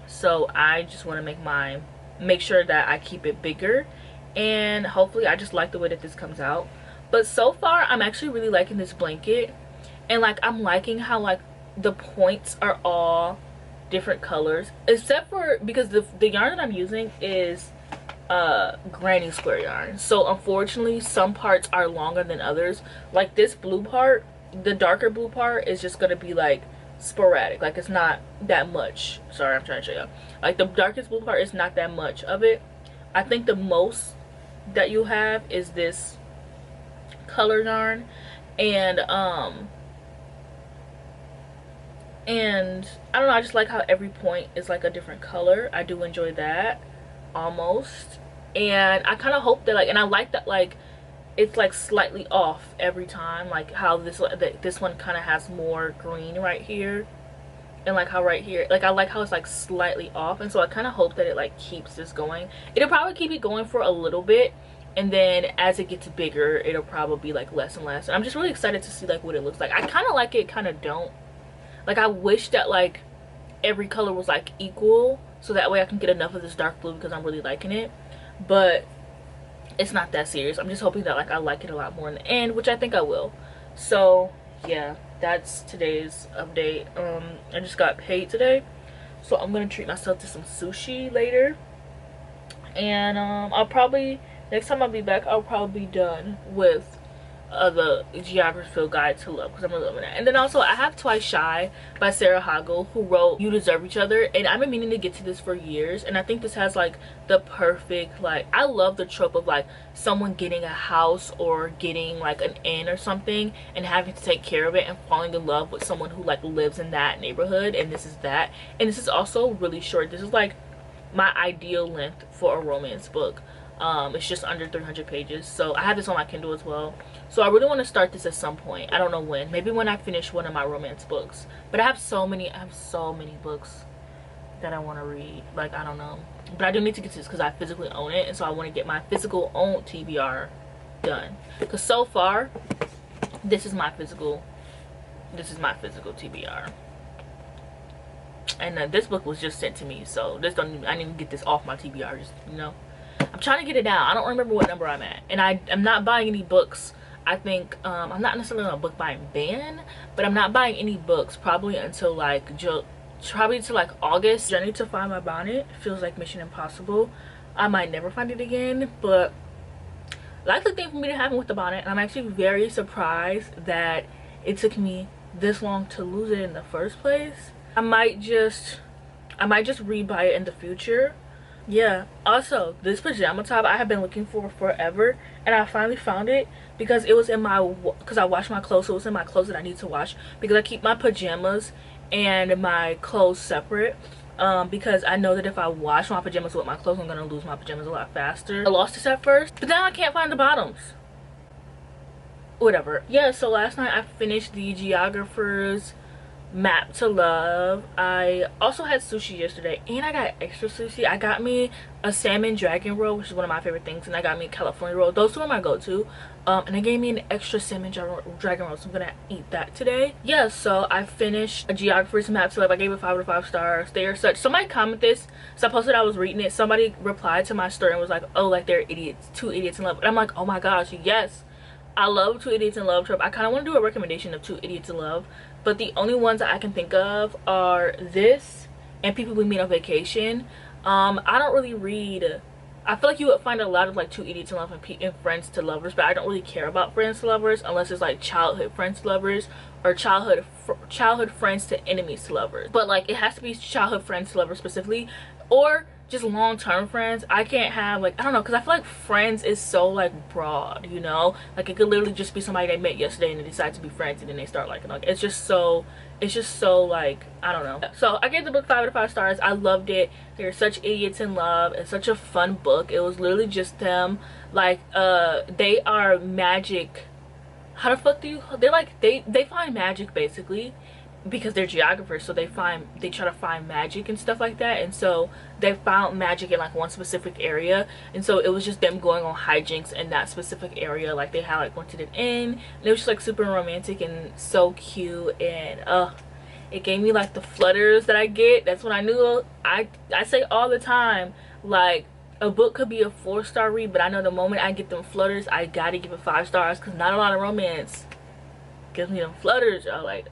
So I just want to make sure that I keep it bigger, and hopefully I just like the way that this comes out. But so far I'm actually really liking this blanket, and like, I'm liking how like the points are all different colors, except for because the yarn that I'm using is granny square yarn, so unfortunately some parts are longer than others. Like, this blue part, the darker blue part, is just gonna be like sporadic, like, it's not that much. Sorry, I'm trying to show you. Like, the darkest blue part is not that much of it. I think the most that you have is this color yarn, and I don't know, I just like how every point is like a different color. I do enjoy that, almost. And I kind of hope that like, and I like that like, it's like slightly off every time, like how this one kind of has more green right here, and like how right here, like, I like how it's like slightly off, and so I kind of hope that it like keeps this going. It'll probably keep it going for a little bit, and then as it gets bigger, it'll probably be like less and less. And I'm just really excited to see like what it looks like. I kind of like it, kind of don't. Like, I wish that like every color was like equal, so that way I can get enough of this dark blue, because I'm really liking it. But it's not that serious. I'm just hoping that like I like it a lot more in the end, which I think I will. So yeah, that's today's update. I just got paid today, so I'm gonna treat myself to some sushi later, and I'll probably, next time I'll be back, I'll probably be done with the Geography Guide to Love, because I'm really loving that. And then also I have Twice Shy by Sarah Hagel, who wrote You Deserve Each Other, and I've been meaning to get to this for years, and I think this has like the perfect, like, I love the trope of like someone getting a house or getting like an inn or something and having to take care of it and falling in love with someone who like lives in that neighborhood, and this is that. And this is also really short. This is like my ideal length for a romance book. It's just under 300 pages, so I have this on my Kindle as well. So I really want to start this at some point. I don't know when. Maybe when I finish one of my romance books. But I have so many books that I want to read. Like, I don't know. But I do need to get to this because I physically own it, and so I want to get my physical owned TBR done. Because so far, this is my physical TBR. And this book was just sent to me, so I didn't even get this off my TBR, just, you know. I'm trying to get it down. I don't remember what number I'm at, and I'm not buying any books. I think I'm not necessarily on a book buying ban, but I'm not buying any books probably until like probably to like August. Journey to find my bonnet feels like Mission Impossible. I might never find it again, but likely thing for me to happen with the bonnet, and I'm actually very surprised that it took me this long to lose it in the first place. I might just rebuy it in the future. Yeah, also this pajama top I have been looking for forever, and I finally found it because it was in my, because I washed my clothes, so it was in my clothes that I need to wash, because I keep my pajamas and my clothes separate, because I know that if I wash my pajamas with my clothes, I'm gonna lose my pajamas a lot faster. I lost this at first, but now I can't find the bottoms. Whatever. Yeah, so last night I finished the Geographer's Map to Love. I also had sushi yesterday, and I got extra sushi. I got me a salmon dragon roll, which is one of my favorite things, and I got me a California roll. Those two are my go-to. And they gave me an extra salmon dragon roll, so I'm gonna eat that today. Yeah, so I finished a Geographer's Map to Love. I gave it 5 out of 5 stars. They are such, somebody commented this, so I posted, I was reading it. Somebody replied to my story and was like, oh, like they're idiots, 2 idiots in love. And I'm like, oh my gosh, yes, I love 2 Idiots in Love trope. I kind of want to do a recommendation of 2 Idiots in Love, but the only ones that I can think of are this and People We Meet on Vacation. I don't really read, I feel like you would find a lot of like 2 Idiots in Love and Friends to Lovers, but I don't really care about Friends to Lovers unless it's like childhood friends to lovers or childhood friends to enemies to lovers. But like it has to be childhood friends to lovers specifically, or just long-term friends. I can't have like, I don't know, because I feel like friends is so like broad, you know, like it could literally just be somebody they met yesterday and they decide to be friends and then they start liking, like it's just so like, I don't know. So I gave the book 5 out of 5 stars. I loved it. They're such idiots in love. It's such a fun book. It was literally just them, like they are magic. How the fuck do you, they're like, they find magic basically, because they're geographers, so they try to find magic and stuff like that, and so they found magic in like one specific area, and so it was just them going on hijinks in that specific area. Like they had like went to the inn, and it was just like super romantic and so cute, and it gave me like the flutters that I get. That's when I knew, I say all the time, like a book could be a 4-star read, but I know the moment I get them flutters, I gotta give it 5 stars, because not a lot of romance gives me them flutters, y'all. Like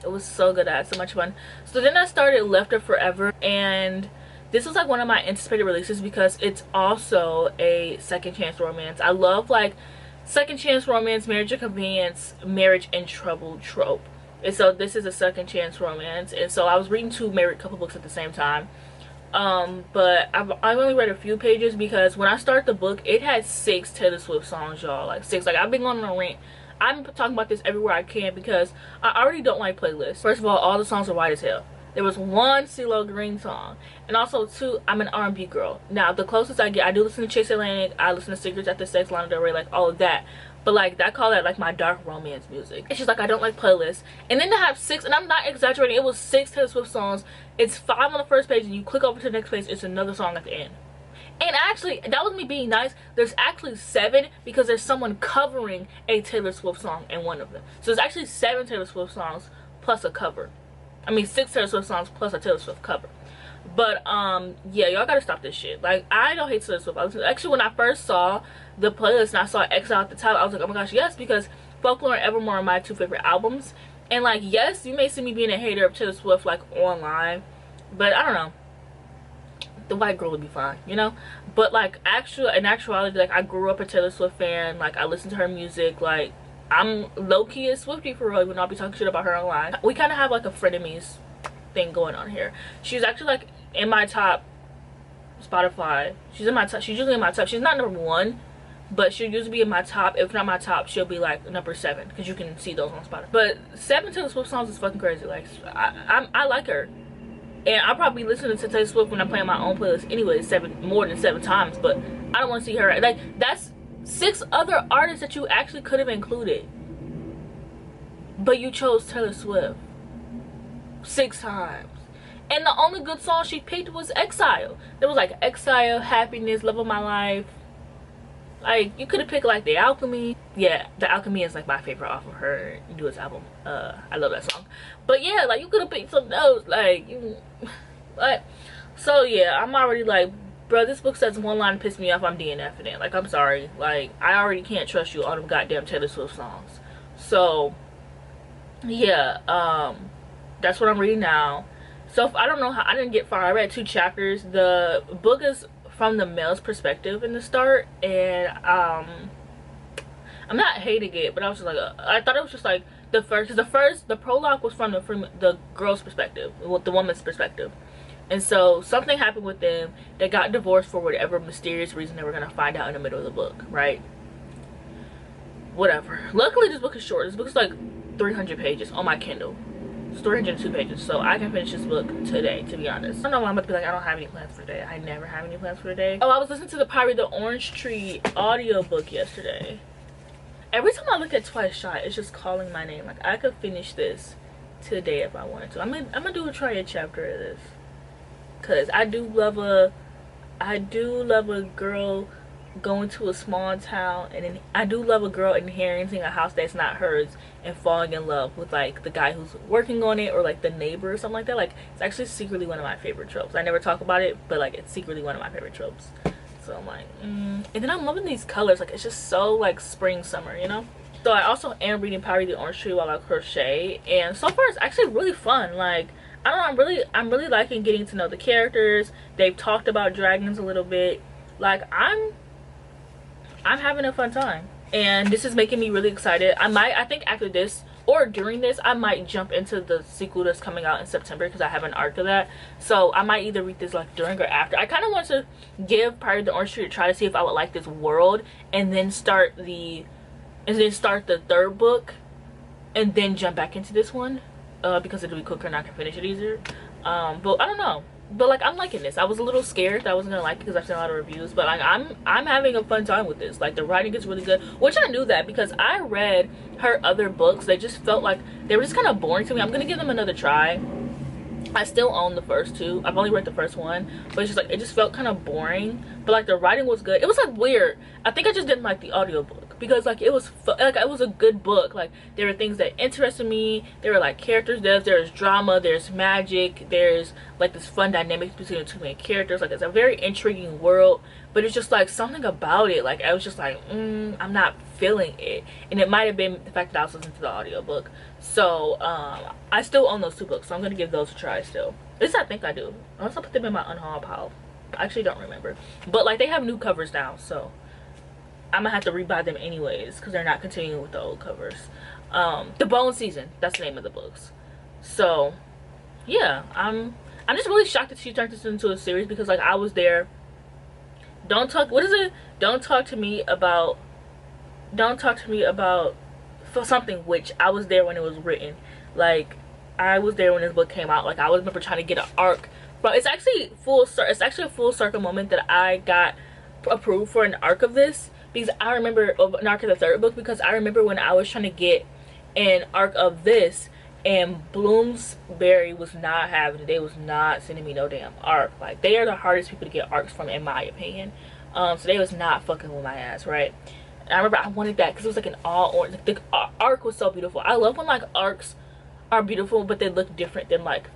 it was so good. I had so much fun. So then I started Left Her Forever, and this was like one of my anticipated releases because it's also a second chance romance. I love like second chance romance, marriage of convenience, marriage in trouble trope, and so this is a second chance romance. And so I was reading 2 married couple books at the same time, but I've only read a few pages because when I started the book it had 6 Taylor Swift songs, y'all. Like 6. Like I've been going on a rant. I'm talking about this everywhere I can because I already don't like playlists. First of all the songs are white as hell. There was 1 CeeLo Green song, and also 2, I'm an R&B girl. Now the closest I get, I do listen to Chase Atlantic, I listen to Secrets After Sex, Lana Del Rey, like all of that, but like that, call that like my dark romance music. It's just like I don't like playlists. And then to have 6, and I'm not exaggerating, it was 6 Taylor Swift songs. It's 5 on the first page, and you click over to the next page, it's another song at the end. And actually, that was me being nice. There's actually 7 because there's someone covering a Taylor Swift song in one of them. So there's actually 7 Taylor Swift songs plus a cover. I mean 6 Taylor Swift songs plus a Taylor Swift cover. But yeah, y'all gotta stop this shit. Like I don't hate Taylor Swift. Actually, when I first saw the playlist and I saw Exile at the top, I was like, oh my gosh, yes, because Folklore and Evermore are my 2 favorite albums. And like, yes, you may see me being a hater of Taylor Swift like online, but I don't know, the white girl would be fine, you know. But like in actuality, like I grew up a Taylor Swift fan. Like I listen to her music. Like I'm low-key a Swiftie for real, even though I'll be talking shit about her online. We kind of have like a frenemies thing going on here. She's actually like in my top Spotify. She's in my top. She's usually in my top. She's not number 1, but she'll usually be in my top. If not my top, she'll be like number 7, because you can see those on Spotify. But 7 Taylor Swift songs is fucking crazy. Like I like her. And I'll probably listen to Taylor Swift when I'm playing my own playlist anyway, more than 7 times. But I don't want to see her. Like, that's 6 other artists that you actually could have included. But you chose Taylor Swift 6 times. And the only good song she picked was Exile. There was like Exile, Happiness, Love of My Life. Like, you could have picked like The Alchemy. Yeah, The Alchemy is like my favorite off of her newest album. I love that song. But yeah, like you could have picked some notes, like you, like. So yeah, I'm already like bro, this book says one line pissed me off, I'm DNFing it. Like, I'm sorry. Like, I already can't trust you on them goddamn Taylor Swift songs. So, yeah, that's what I'm reading now. So, I don't know how, I didn't get far. I read 2 chapters. The book is from the male's perspective in the start, and, I'm not hating it, but I was just like, I thought it was just like the prologue was from the girl's perspective, the woman's perspective. And so something happened with them. They got divorced for whatever mysterious reason they were going to find out in the middle of the book, right? Whatever. Luckily, this book is short. This book is like 300 pages on my Kindle. It's 302 pages, so I can finish this book today, to be honest. I don't know why I'm about to be like, I don't have any plans for today. I never have any plans for today. Oh, I was listening to the Pirate the Orange Tree audiobook yesterday. Every time I look at Twice Shot, it's just calling my name. Like, I could finish this today if I wanted to. I'm gonna do a chapter of this. Cause I do love a girl going to a small town, and then I do love a girl inheriting a house that's not hers and falling in love with like the guy who's working on it, or like the neighbor or something like that. Like, it's actually secretly one of my favorite tropes. I never talk about it, but like it's secretly one of my favorite tropes. So I'm like, and then I'm loving these colors. Like, it's just so like spring, summer, you know? So I also am reading Pirate the Orange Tree while I crochet, and so far it's actually really fun. Like, I don't know, I'm really liking getting to know the characters. They've talked about dragons a little bit. Like, I'm having a fun time, and this is making me really excited. I think after this or during this, I might jump into the sequel that's coming out in September, because I have an arc of that. So I might either read this like during or after. I kind of want to give Pirate the Orange Tree a try to see if I would like this world, and then start the 3rd book, and then jump back into this one, because it'll be quicker and I can finish it easier. But I don't know. But like, I'm liking this. I was a little scared that I wasn't gonna like it because I've seen a lot of reviews, but like, I'm having a fun time with this. Like, the writing is really good, which I knew that because I read her other books. They just felt like they were just kind of boring to me. I'm gonna give them another try. I still own the first 2. I've only read the first one, but it's just like, it just felt kind of boring. But like, the writing was good. It was like weird. I think I just didn't like the audiobook, because like, it was a good book. Like, there were things that interested me. There were like characters, there's drama, there's magic, there's like this fun dynamics between the 2 main characters. Like, it's a very intriguing world, but it's just like something about it, like I was just like, I'm not feeling it. And it might have been the fact that I was listening to the audiobook. So I still own those 2 books, so I'm gonna give those a try still. At least I think I do, unless I put them in my unhauled pile. I actually don't remember, but like, they have new covers now, so I'm gonna have to rebuy them anyways, because they're not continuing with the old covers. The Bone Season, that's the name of the books. So yeah, I'm just really shocked that she turned this into a series, because like, I was there. Don't talk to me about for something, which I was there when it was written. Like, I was there when this book came out. Like, I remember trying to get an arc, but it's actually a full circle moment that I got approved for an arc of this, because I remember an arc of the 3rd book, because I remember when I was trying to get an arc of this, and Bloomsbury was not having it. They was not sending me no damn arc. Like, they are the hardest people to get arcs from, in my opinion. So they was not fucking with my ass, right? And I remember I wanted that because it was like an all orange. Like, the arc was so beautiful. I love when like arcs are beautiful, but they look different than like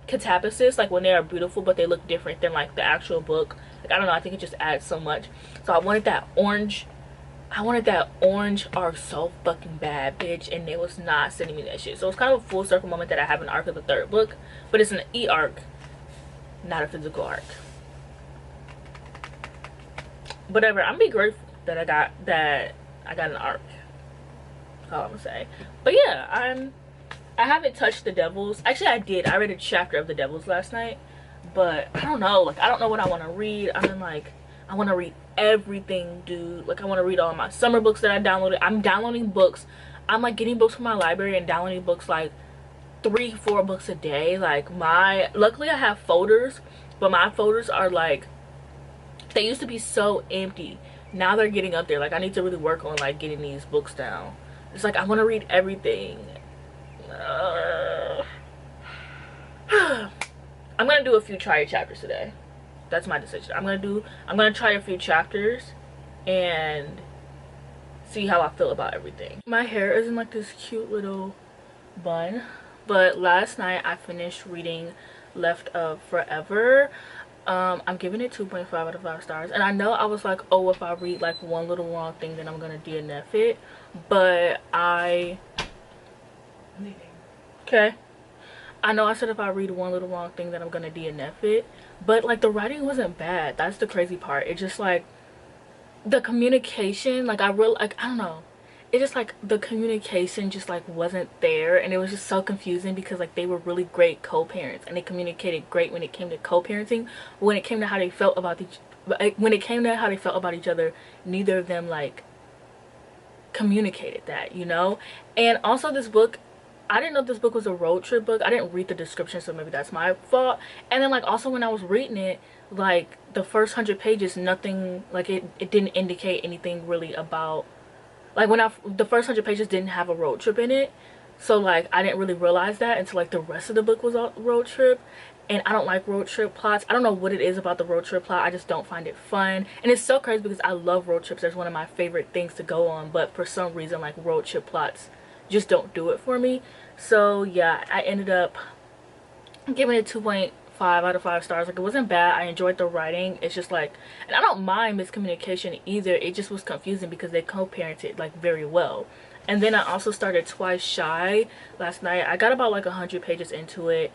catabasis. Like, when they are beautiful, but they look different than like the actual book. Like, I don't know. I think it just adds so much. So I wanted that orange. I wanted that orange arc so fucking bad, bitch, and they was not sending me that shit. So it's kind of a full circle moment that I have an arc of the 3rd book, but it's an e-arc, not a physical arc. Whatever, I'm be grateful that I got an arc. That's all I'm gonna say. But yeah, I haven't touched The Devils. Actually, I did. I read a chapter of The Devils last night, but I don't know. Like, I don't know what I want to read. I mean, like, I want to read everything, dude. Like, I want to read all my summer books that I downloaded. I'm downloading books. I'm like getting books from my library and downloading books like 3-4 books a day. Like, luckily I have folders, but my folders are like, they used to be so empty. Now they're getting up there. Like, I need to really work on like getting these books down. It's like, I want to read everything. I'm gonna do a few try chapters today. That's my decision. I'm gonna try a few chapters and see how I feel about everything. My hair is in like this cute little bun, but last night I finished reading Left of Forever. I'm giving it 2.5 out of 5 stars. And I know I was like, oh, if I read like one little wrong thing, then I'm gonna DNF it. But okay. I know I said if I read one little wrong thing, then I'm gonna DNF it. But like the writing wasn't bad. That's the crazy part. It just like the communication, like I really like, I don't know. It just like the communication just like wasn't there, and it was just so confusing because like they were really great co-parents and they communicated great when it came to co-parenting. When it came to how they felt about each other, neither of them like communicated that, you know. And also this book, I didn't know this book was a road trip book. I didn't read the description, so maybe that's my fault. And then like also when I was reading it, like the first 100 pages, nothing like it didn't indicate anything really about, like when the first 100 pages didn't have a road trip in it. So like I didn't really realize that until like the rest of the book was a road trip. And I don't like road trip plots. I don't know what it is about the road trip plot. I just don't find it fun. And it's so crazy because I love road trips. That's one of my favorite things to go on. But for some reason, like road trip plots just don't do it for me. So yeah, I ended up giving it 2.5 out of 5 stars. Like it wasn't bad. I enjoyed the writing. It's just like, and I don't mind miscommunication either. It just was confusing because they co-parented like very well. And then I also started Twice Shy last night. I got about like 100 pages into it.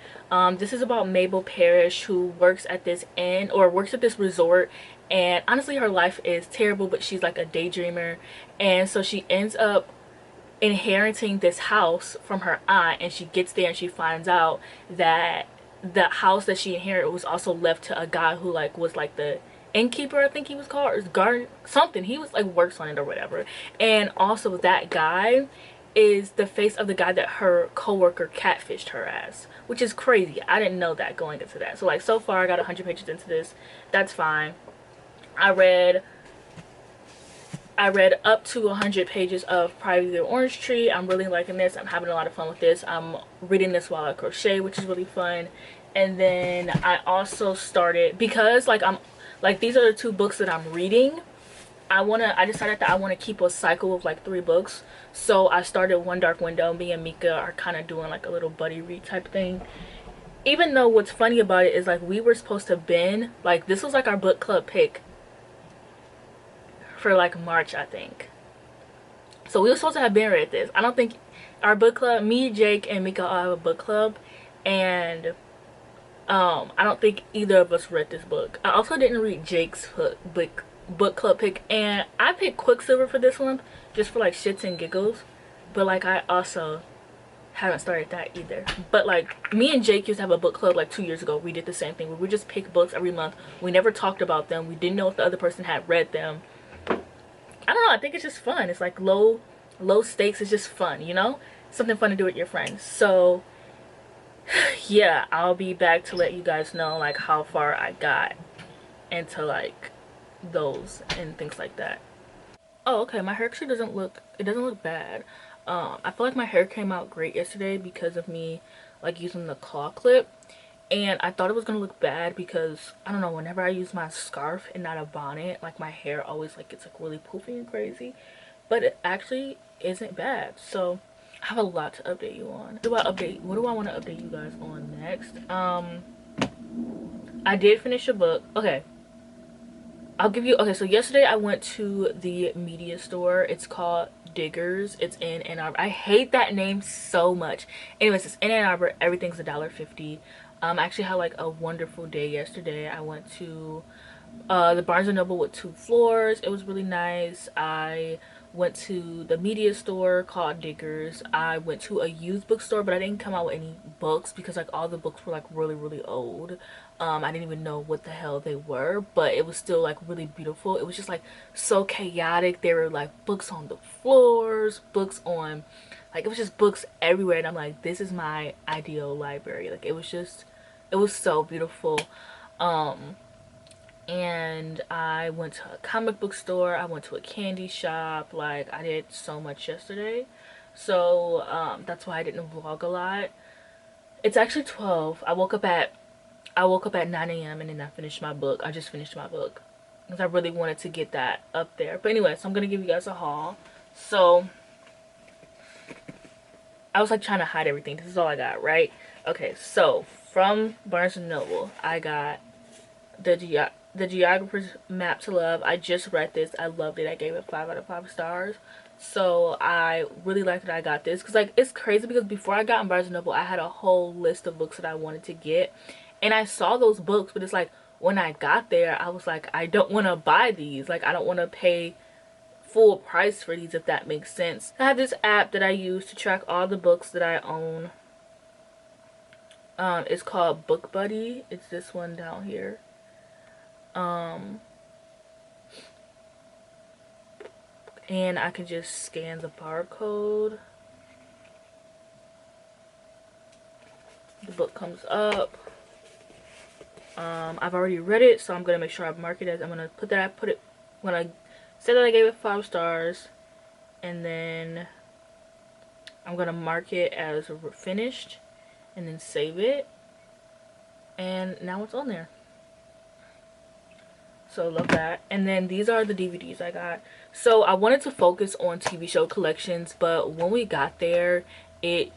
This is about Mabel Parrish, who works at this inn or works at this resort, and honestly her life is terrible, but she's like a daydreamer. And so she ends up inheriting this house from her aunt, and she gets there and she finds out that the house that she inherited was also left to a guy who like was like the innkeeper, I think he was called, or guard something. He was like works on it or whatever. And also that guy is the face of the guy that her coworker catfished her as, which is crazy. I didn't know that going into that. So like so far I got 100 pages into this. That's fine. I read up to 100 pages of Private the Orange Tree. I'm really liking this. I'm having a lot of fun with this. I'm reading this while I crochet, which is really fun. And then I also started, because like these are the two books that I'm reading. I decided that I want to keep a cycle of like 3 books. So I started One Dark Window. Me and Mika are kind of doing like a little buddy read type thing. Even though what's funny about it is like we were supposed to been, like this was like our book club pick for like March, I think. So we were supposed to have been read this. I don't think our book club, me, Jake, and Mika all have a book club, and I don't think either of us read this book. I also didn't read Jake's book club pick, and I picked Quicksilver for this one just for like shits and giggles, but like I also haven't started that either. But like me and Jake used to have a book club like 2 years ago. We did the same thing. We would just pick books every month. We never talked about them. We didn't know if the other person had read them. I don't know, I think it's just fun. It's like low stakes. It's just fun, you know, something fun to do with your friends. So yeah, I'll be back to let you guys know like how far I got into like those and things like that. Oh, okay, my hair actually doesn't look bad. I feel like my hair came out great yesterday because of me like using the claw clip, and I thought it was gonna look bad because I don't know, whenever I use my scarf and not a bonnet, like my hair always like gets like really poofy and crazy, but it actually isn't bad. So I have a lot to update you on. What do I want to update you guys on next? I did finish a book. Okay, I'll give you, okay, so yesterday I went to the media store. It's called Diggers. It's in Ann Arbor. I hate that name so much. Anyways, it's in Ann Arbor. Everything's $1.50. I actually had like a wonderful day yesterday. I went to the Barnes & Noble with 2 floors. It was really nice. I went to the media store called Diggers. I went to a used bookstore, but I didn't come out with any books because like all the books were like really old. I didn't even know what the hell they were, but it was still like really beautiful. It was just like so chaotic. There were like books on the floors, books on, like it was just books everywhere, and I'm like, this is my ideal library. Like it was so beautiful. And I went to a comic book store. I went to a candy shop. Like I did so much yesterday, so that's why I didn't vlog a lot. It's actually 12. I woke up at 9 a.m. and then I finished my book. I just finished my book because I really wanted to get that up there. But anyway, so I'm gonna give you guys a haul. So I was like trying to hide everything. This is all I got, right? Okay, so from Barnes & Noble I got the Geographer's Map to Love. I just read this. I loved it. I gave it 5 out of 5 stars. So I really like that I got this, because like it's crazy, because before I got in Barnes & Noble I had a whole list of books that I wanted to get, and I saw those books, but it's like when I got there I was like, I don't want to buy these. Like, I don't want to pay full price for these, if that makes sense. I have this app that I use to track all the books that I own. It's called Book Buddy. It's this one down here. And I can just scan the barcode. The book comes up. I've already read it, so I'm gonna make sure I mark it as, I'm gonna when I say that I gave it 5 stars, and then I'm gonna mark it as finished, and then save it, and now it's on there. So love that. And then these are the DVDs I got. So I wanted to focus on TV show collections, but when we got there, the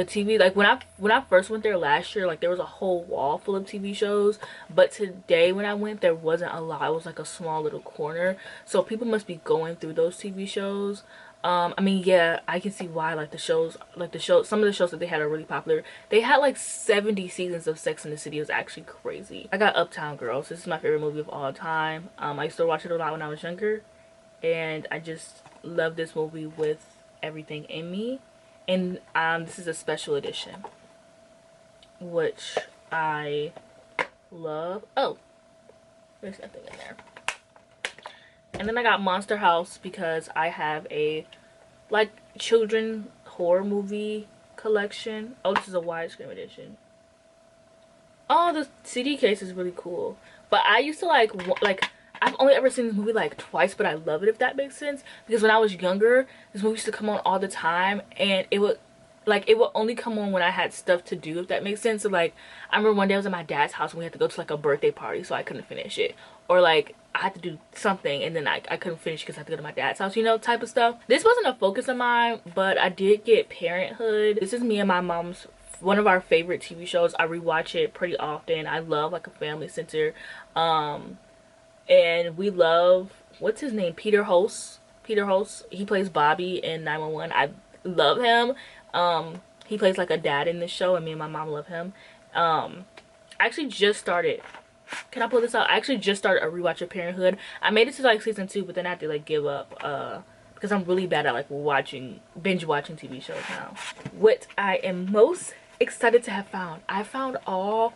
TV, like when I first went there last year, like there was a whole wall full of TV shows, but today when I went, there wasn't a lot. It was like a small little corner, so people must be going through those TV shows. I mean, yeah, I can see why. Like some of the shows that they had are really popular. They had like 70 seasons of Sex and the City. It was actually crazy. I got Uptown Girls. This is my favorite movie of all time. I used to watch it a lot when I was younger, and I just love this movie with everything in me. And this is a special edition, which I love. Oh, there's nothing in there. And then I got Monster House because I have a like children horror movie collection. Oh, this is a widescreen edition. Oh, the CD case is really cool. But I used to like I've only ever seen this movie like twice, but I love it, if that makes sense. Because when I was younger, this movie used to come on all the time, and it would only come on when I had stuff to do, if that makes sense. So like, I remember one day I was at my dad's house and we had to go to like a birthday party, so I couldn't finish it. Or like I had to do something and then I couldn't finish because I had to go to my dad's house, you know, type of stuff. This wasn't a focus of mine, but I did get Parenthood. This is me and my mom's one of our favorite TV shows. I rewatch it pretty often. I love like a family center. And we love, what's his name, Peter Host. He plays Bobby in 911. I love him. He plays like a dad in this show, and me and my mom love him. I actually just started, can I pull this out? I actually just started a rewatch of Parenthood. I made it to like season 2, but then I had to like give up because I'm really bad at like binge watching TV shows now. What I am most excited to have found, I found all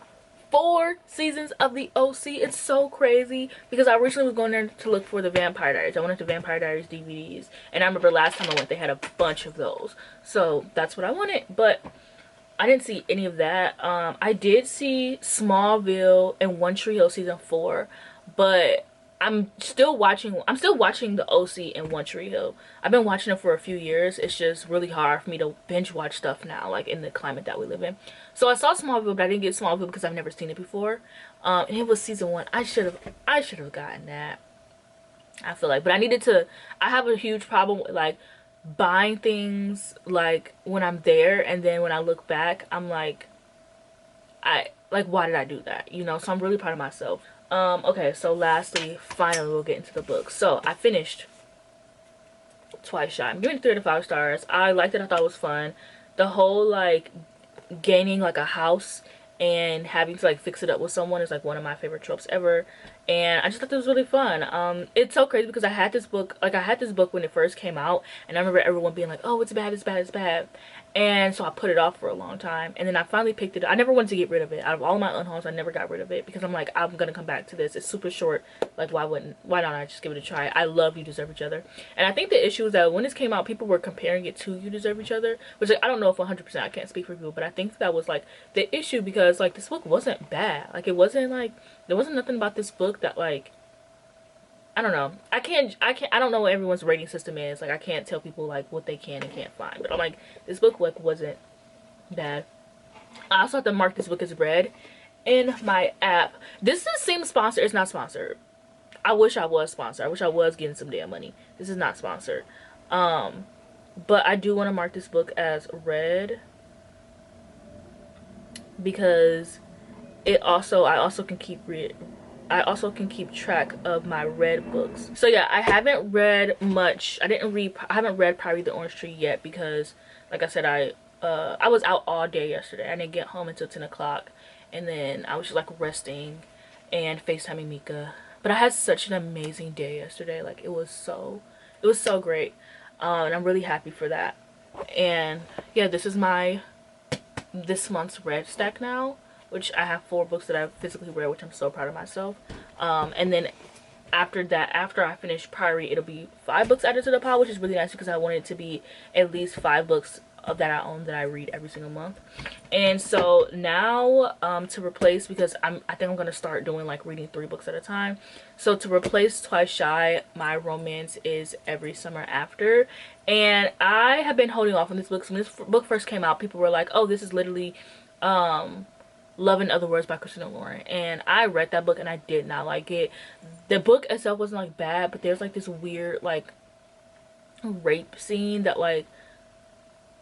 4 seasons of the OC. It's so crazy because I recently was going there to look for the Vampire Diaries. I wanted the Vampire Diaries DVDs, and I remember last time I went they had a bunch of those, so that's what I wanted, but I didn't see any of that. I did see Smallville and One Tree Hill season 4, but I'm still watching the OC and One Tree Hill. I've been watching it for a few years. It's just really hard for me to binge watch stuff now, like in the climate that we live in. So I saw Smallville, but I didn't get Smallville because I've never seen it before. And it was season 1. I should have gotten that, I feel like. But I have a huge problem with like buying things like when I'm there, and then when I look back I'm like, why did I do that, you know? So I'm really proud of myself. Okay, so lastly, finally we'll get into the book. So I finished Twice Shy. I'm giving it 3 out of 5 stars. I liked it. I thought it was fun. The whole like gaining like a house and having to like fix it up with someone is like one of my favorite tropes ever, and I just thought it was really fun. It's so crazy because I had this book when it first came out, and I remember everyone being like, oh, it's bad, it's bad, it's bad, and so I put it off for a long time, and then I finally picked it up. I never wanted to get rid of it. Out of all of my unhauls, I never got rid of it because I'm like, I'm gonna come back to this. It's super short. Like, why not I just give it a try? I love You Deserve Each Other, and I think the issue is that when this came out, people were comparing it to You Deserve Each Other, which like, I don't know if 100%, I can't speak for people, but I think that was like the issue because like this book wasn't bad. Like, it wasn't like, there wasn't nothing about this book that like, I don't know. I don't know what everyone's rating system is. Like, I can't tell people like what they can and can't find. But I'm like, this book like wasn't bad. I also have to mark this book as read in my app. This is the same sponsor. It's not sponsored. I wish I was sponsored. I wish I was getting some damn money. This is not sponsored. But I do want to mark this book as read because I also can keep I also can keep track of my read books. So yeah, I haven't read much. I haven't read Priory the Orange Tree yet because, like I said, I was out all day yesterday. I didn't get home until 10 o'clock, and then I was just like resting and FaceTiming Mika. But I had such an amazing day yesterday. Like it was so great. And I'm really happy for that. And yeah, this is this month's read stack now, which I have 4 books that I've physically read, which I'm so proud of myself. And then after that, after I finish Priory, it'll be 5 books added to the pile, which is really nice because I want it to be at least 5 books that I own that I read every single month. And so now to replace, because I think I'm gonna start doing like reading 3 books at a time. So to replace Twice Shy, my romance is Every Summer After. And I have been holding off on this book. So when this book first came out, people were like, oh, this is literally Love in Other Words by Christina Lauren. And I read that book and I did not like it. The book itself wasn't like bad, but there's like this weird like rape scene that like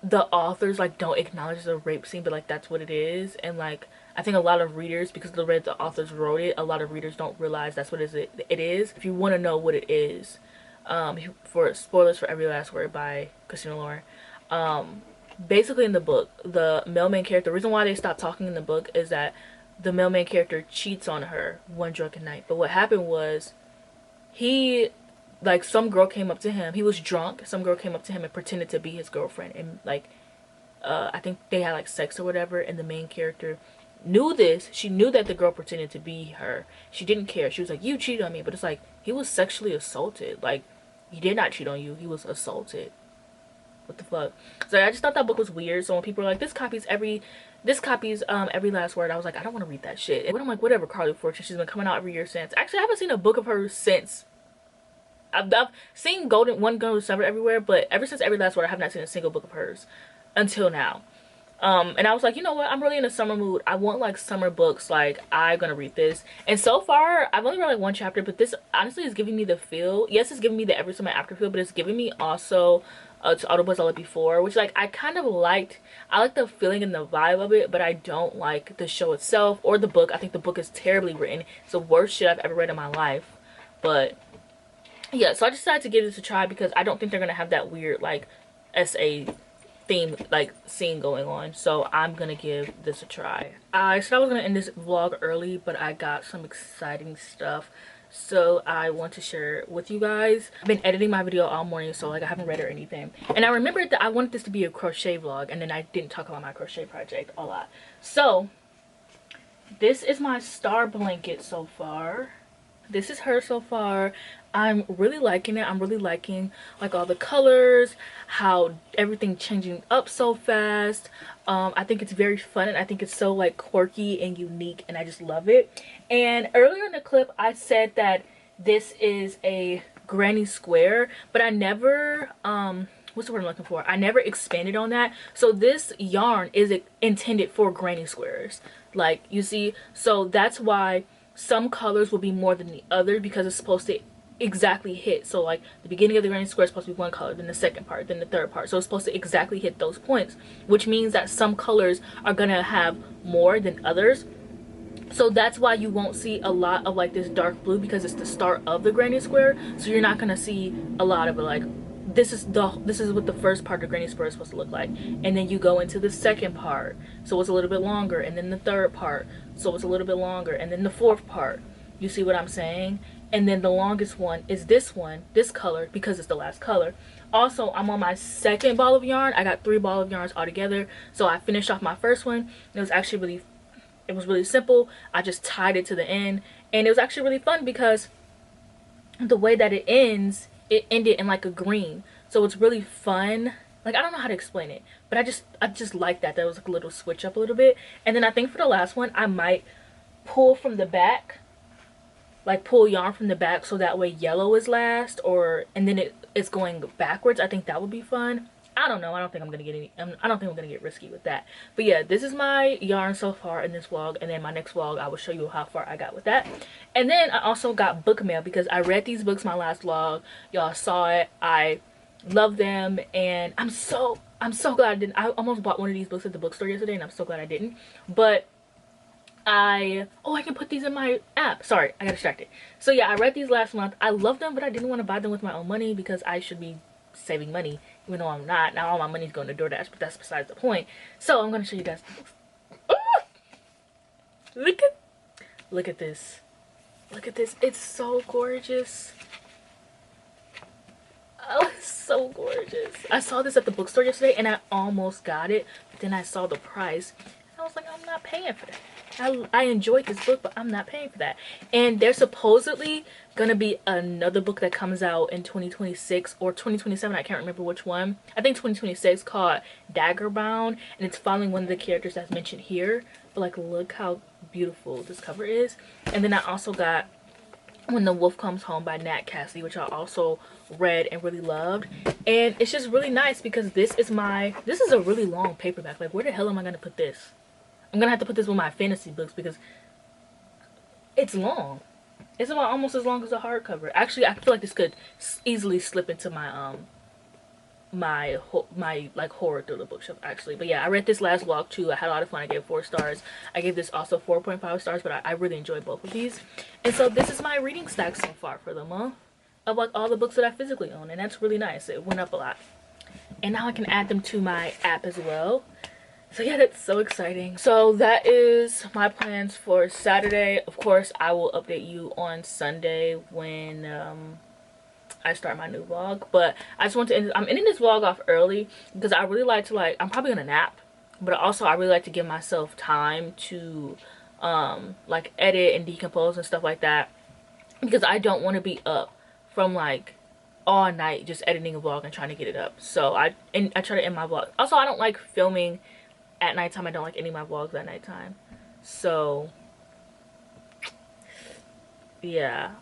the authors like don't acknowledge the rape scene, but like that's what it is. And like I think a lot of readers, because the way the authors wrote it, a lot of readers don't realize that's what it is. If you want to know what it is, for spoilers for Every Last Word by Christina Lauren, basically in the book, the male main character, the reason why they stopped talking in the book is that the male main character cheats on her one drunken night. But what happened was like some girl came up to him. He was drunk. Some girl came up to him and pretended to be his girlfriend, and like I think they had like sex or whatever, and the main character knew this. She knew that the girl pretended to be her. She didn't care. She was like, you cheated on me. But it's like, he was sexually assaulted. Like, he did not cheat on you. He was assaulted. What the fuck? So I just thought that book was weird. So when people were like, this copies Every Last Word, I was like, I don't want to read that shit. But I'm like, whatever, Carly Fortune. She's been coming out every year since. Actually, I haven't seen a book of hers since. I've seen Golden Summer everywhere, but ever since Every Last Word, I have not seen a single book of hers until now. And I was like, you know what, I'm really in a summer mood. I want like summer books. Like, I'm gonna read this. And so far I've only read like 1 chapter, but this honestly is giving me the feel. Yes, it's giving me the Every Summer After feel, but it's giving me also To All the Boys I Loved Before, which like I kind of liked. I like the feeling and the vibe of it, but I don't like the show itself or the book. I think the book is terribly written. It's the worst shit I've ever read in my life. But yeah, so I decided to give this a try because I don't think they're gonna have that weird like SA theme like scene going on. So I'm gonna give this a try. I said I was gonna end this vlog early, but I got some exciting stuff, so I want to share it with you guys. I've been editing my video all morning, so like I haven't read or anything, and I remembered that I wanted this to be a crochet vlog, and then I didn't talk about my crochet project a lot. So this is my star blanket so far. This is her so far. I'm really liking it. I'm really liking like all the colors, how everything changing up so fast. I think it's very fun, and I think it's so like quirky and unique, and I just love it. And earlier in the clip I said that this is a granny square, but I never what's the word I'm looking for? I never expanded on that. So this yarn is intended for granny squares, like you see. So that's why some colors will be more than the other, because it's supposed to exactly hit. So like the beginning of the granny square is supposed to be one color, then the second part, then the third part. So it's supposed to exactly hit those points, which means that some colors are gonna have more than others. So that's why you won't see a lot of like this dark blue, because it's the start of the granny square. So you're not gonna see a lot of it. Like this is what the first part of the granny square is supposed to look like, and then you go into the second part, so it's a little bit longer, and then the third part, so it's a little bit longer, and then the fourth part. You see what I'm saying? And then the longest one is this color, because it's the last color. Also, I'm on my second ball of yarn. I got 3 balls of yarns all together. So I finished off my first one. It was actually really simple. I just tied it to the end, and it was actually really fun because the way that it ended in like a green. So it's really fun. Like, I don't know how to explain it, but I just like that. That was like a little switch up a little bit. And then I think for the last one, I might pull from the back, like pull yarn from the back, so that way yellow is last, and then it's going backwards. I think that would be fun. I don't know. I don't think I'm gonna get risky with that. But yeah, this is my yarn so far in this vlog, and then my next vlog I will show you how far I got with that. And then I also got book mail, because I read these books my last vlog. Y'all saw it. I love them, and I'm so glad I didn't. I almost bought one of these books at the bookstore yesterday, and I'm so glad I didn't. But I can put these in my app. Sorry, I got distracted. So yeah, I read these last month. I love them, but I didn't want to buy them with my own money because I should be saving money, even though I'm not. Now all my money's going to DoorDash, but that's besides the point. So I'm gonna show you guys the books. Ah! Look at this. Look at this. It's so gorgeous. Oh, it's so gorgeous. I saw this at the bookstore yesterday and I almost got it, but then I saw the price. I was like, I'm not paying for that. I enjoyed this book, but I'm not paying for that. And there's supposedly gonna be another book that comes out in 2026 or 2027. I can't remember which one. I think 2026, called Daggerbound, and it's following one of the characters that's mentioned here. But like, look how beautiful this cover is. And then I also got When the Wolf Comes Home by Nat Cassidy, which I also read and really loved. And it's just really nice because this is a really long paperback. Like, where the hell am I gonna put this? I'm gonna have to put this with my fantasy books because it's long. It's about almost as long as a hardcover. Actually, I feel like this could easily slip into my my like horror thriller bookshelf actually. But yeah, I read this last vlog too. I had a lot of fun. I gave 4 stars. I gave this also 4.5 stars, but I really enjoyed both of these. And so this is my reading stack so far for the month of like all the books that I physically own, and that's really nice. It went up a lot, and now I can add them to my app as well. So yeah, that's so exciting. So that is my plans for Saturday. Of course, I will update you on Sunday when I start my new vlog. But I just want to I'm ending this vlog off early because I really like to I'm probably gonna nap, but also I really like to give myself time to like edit and decompose and stuff like that, because I don't want to be up from like all night just editing a vlog and trying to get it up. So I try to end my vlog. Also, I don't like filming at nighttime. I don't like any of my vlogs at nighttime. So yeah,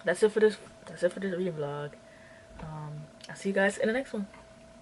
that's it for this reading vlog. I'll see you guys in the next one.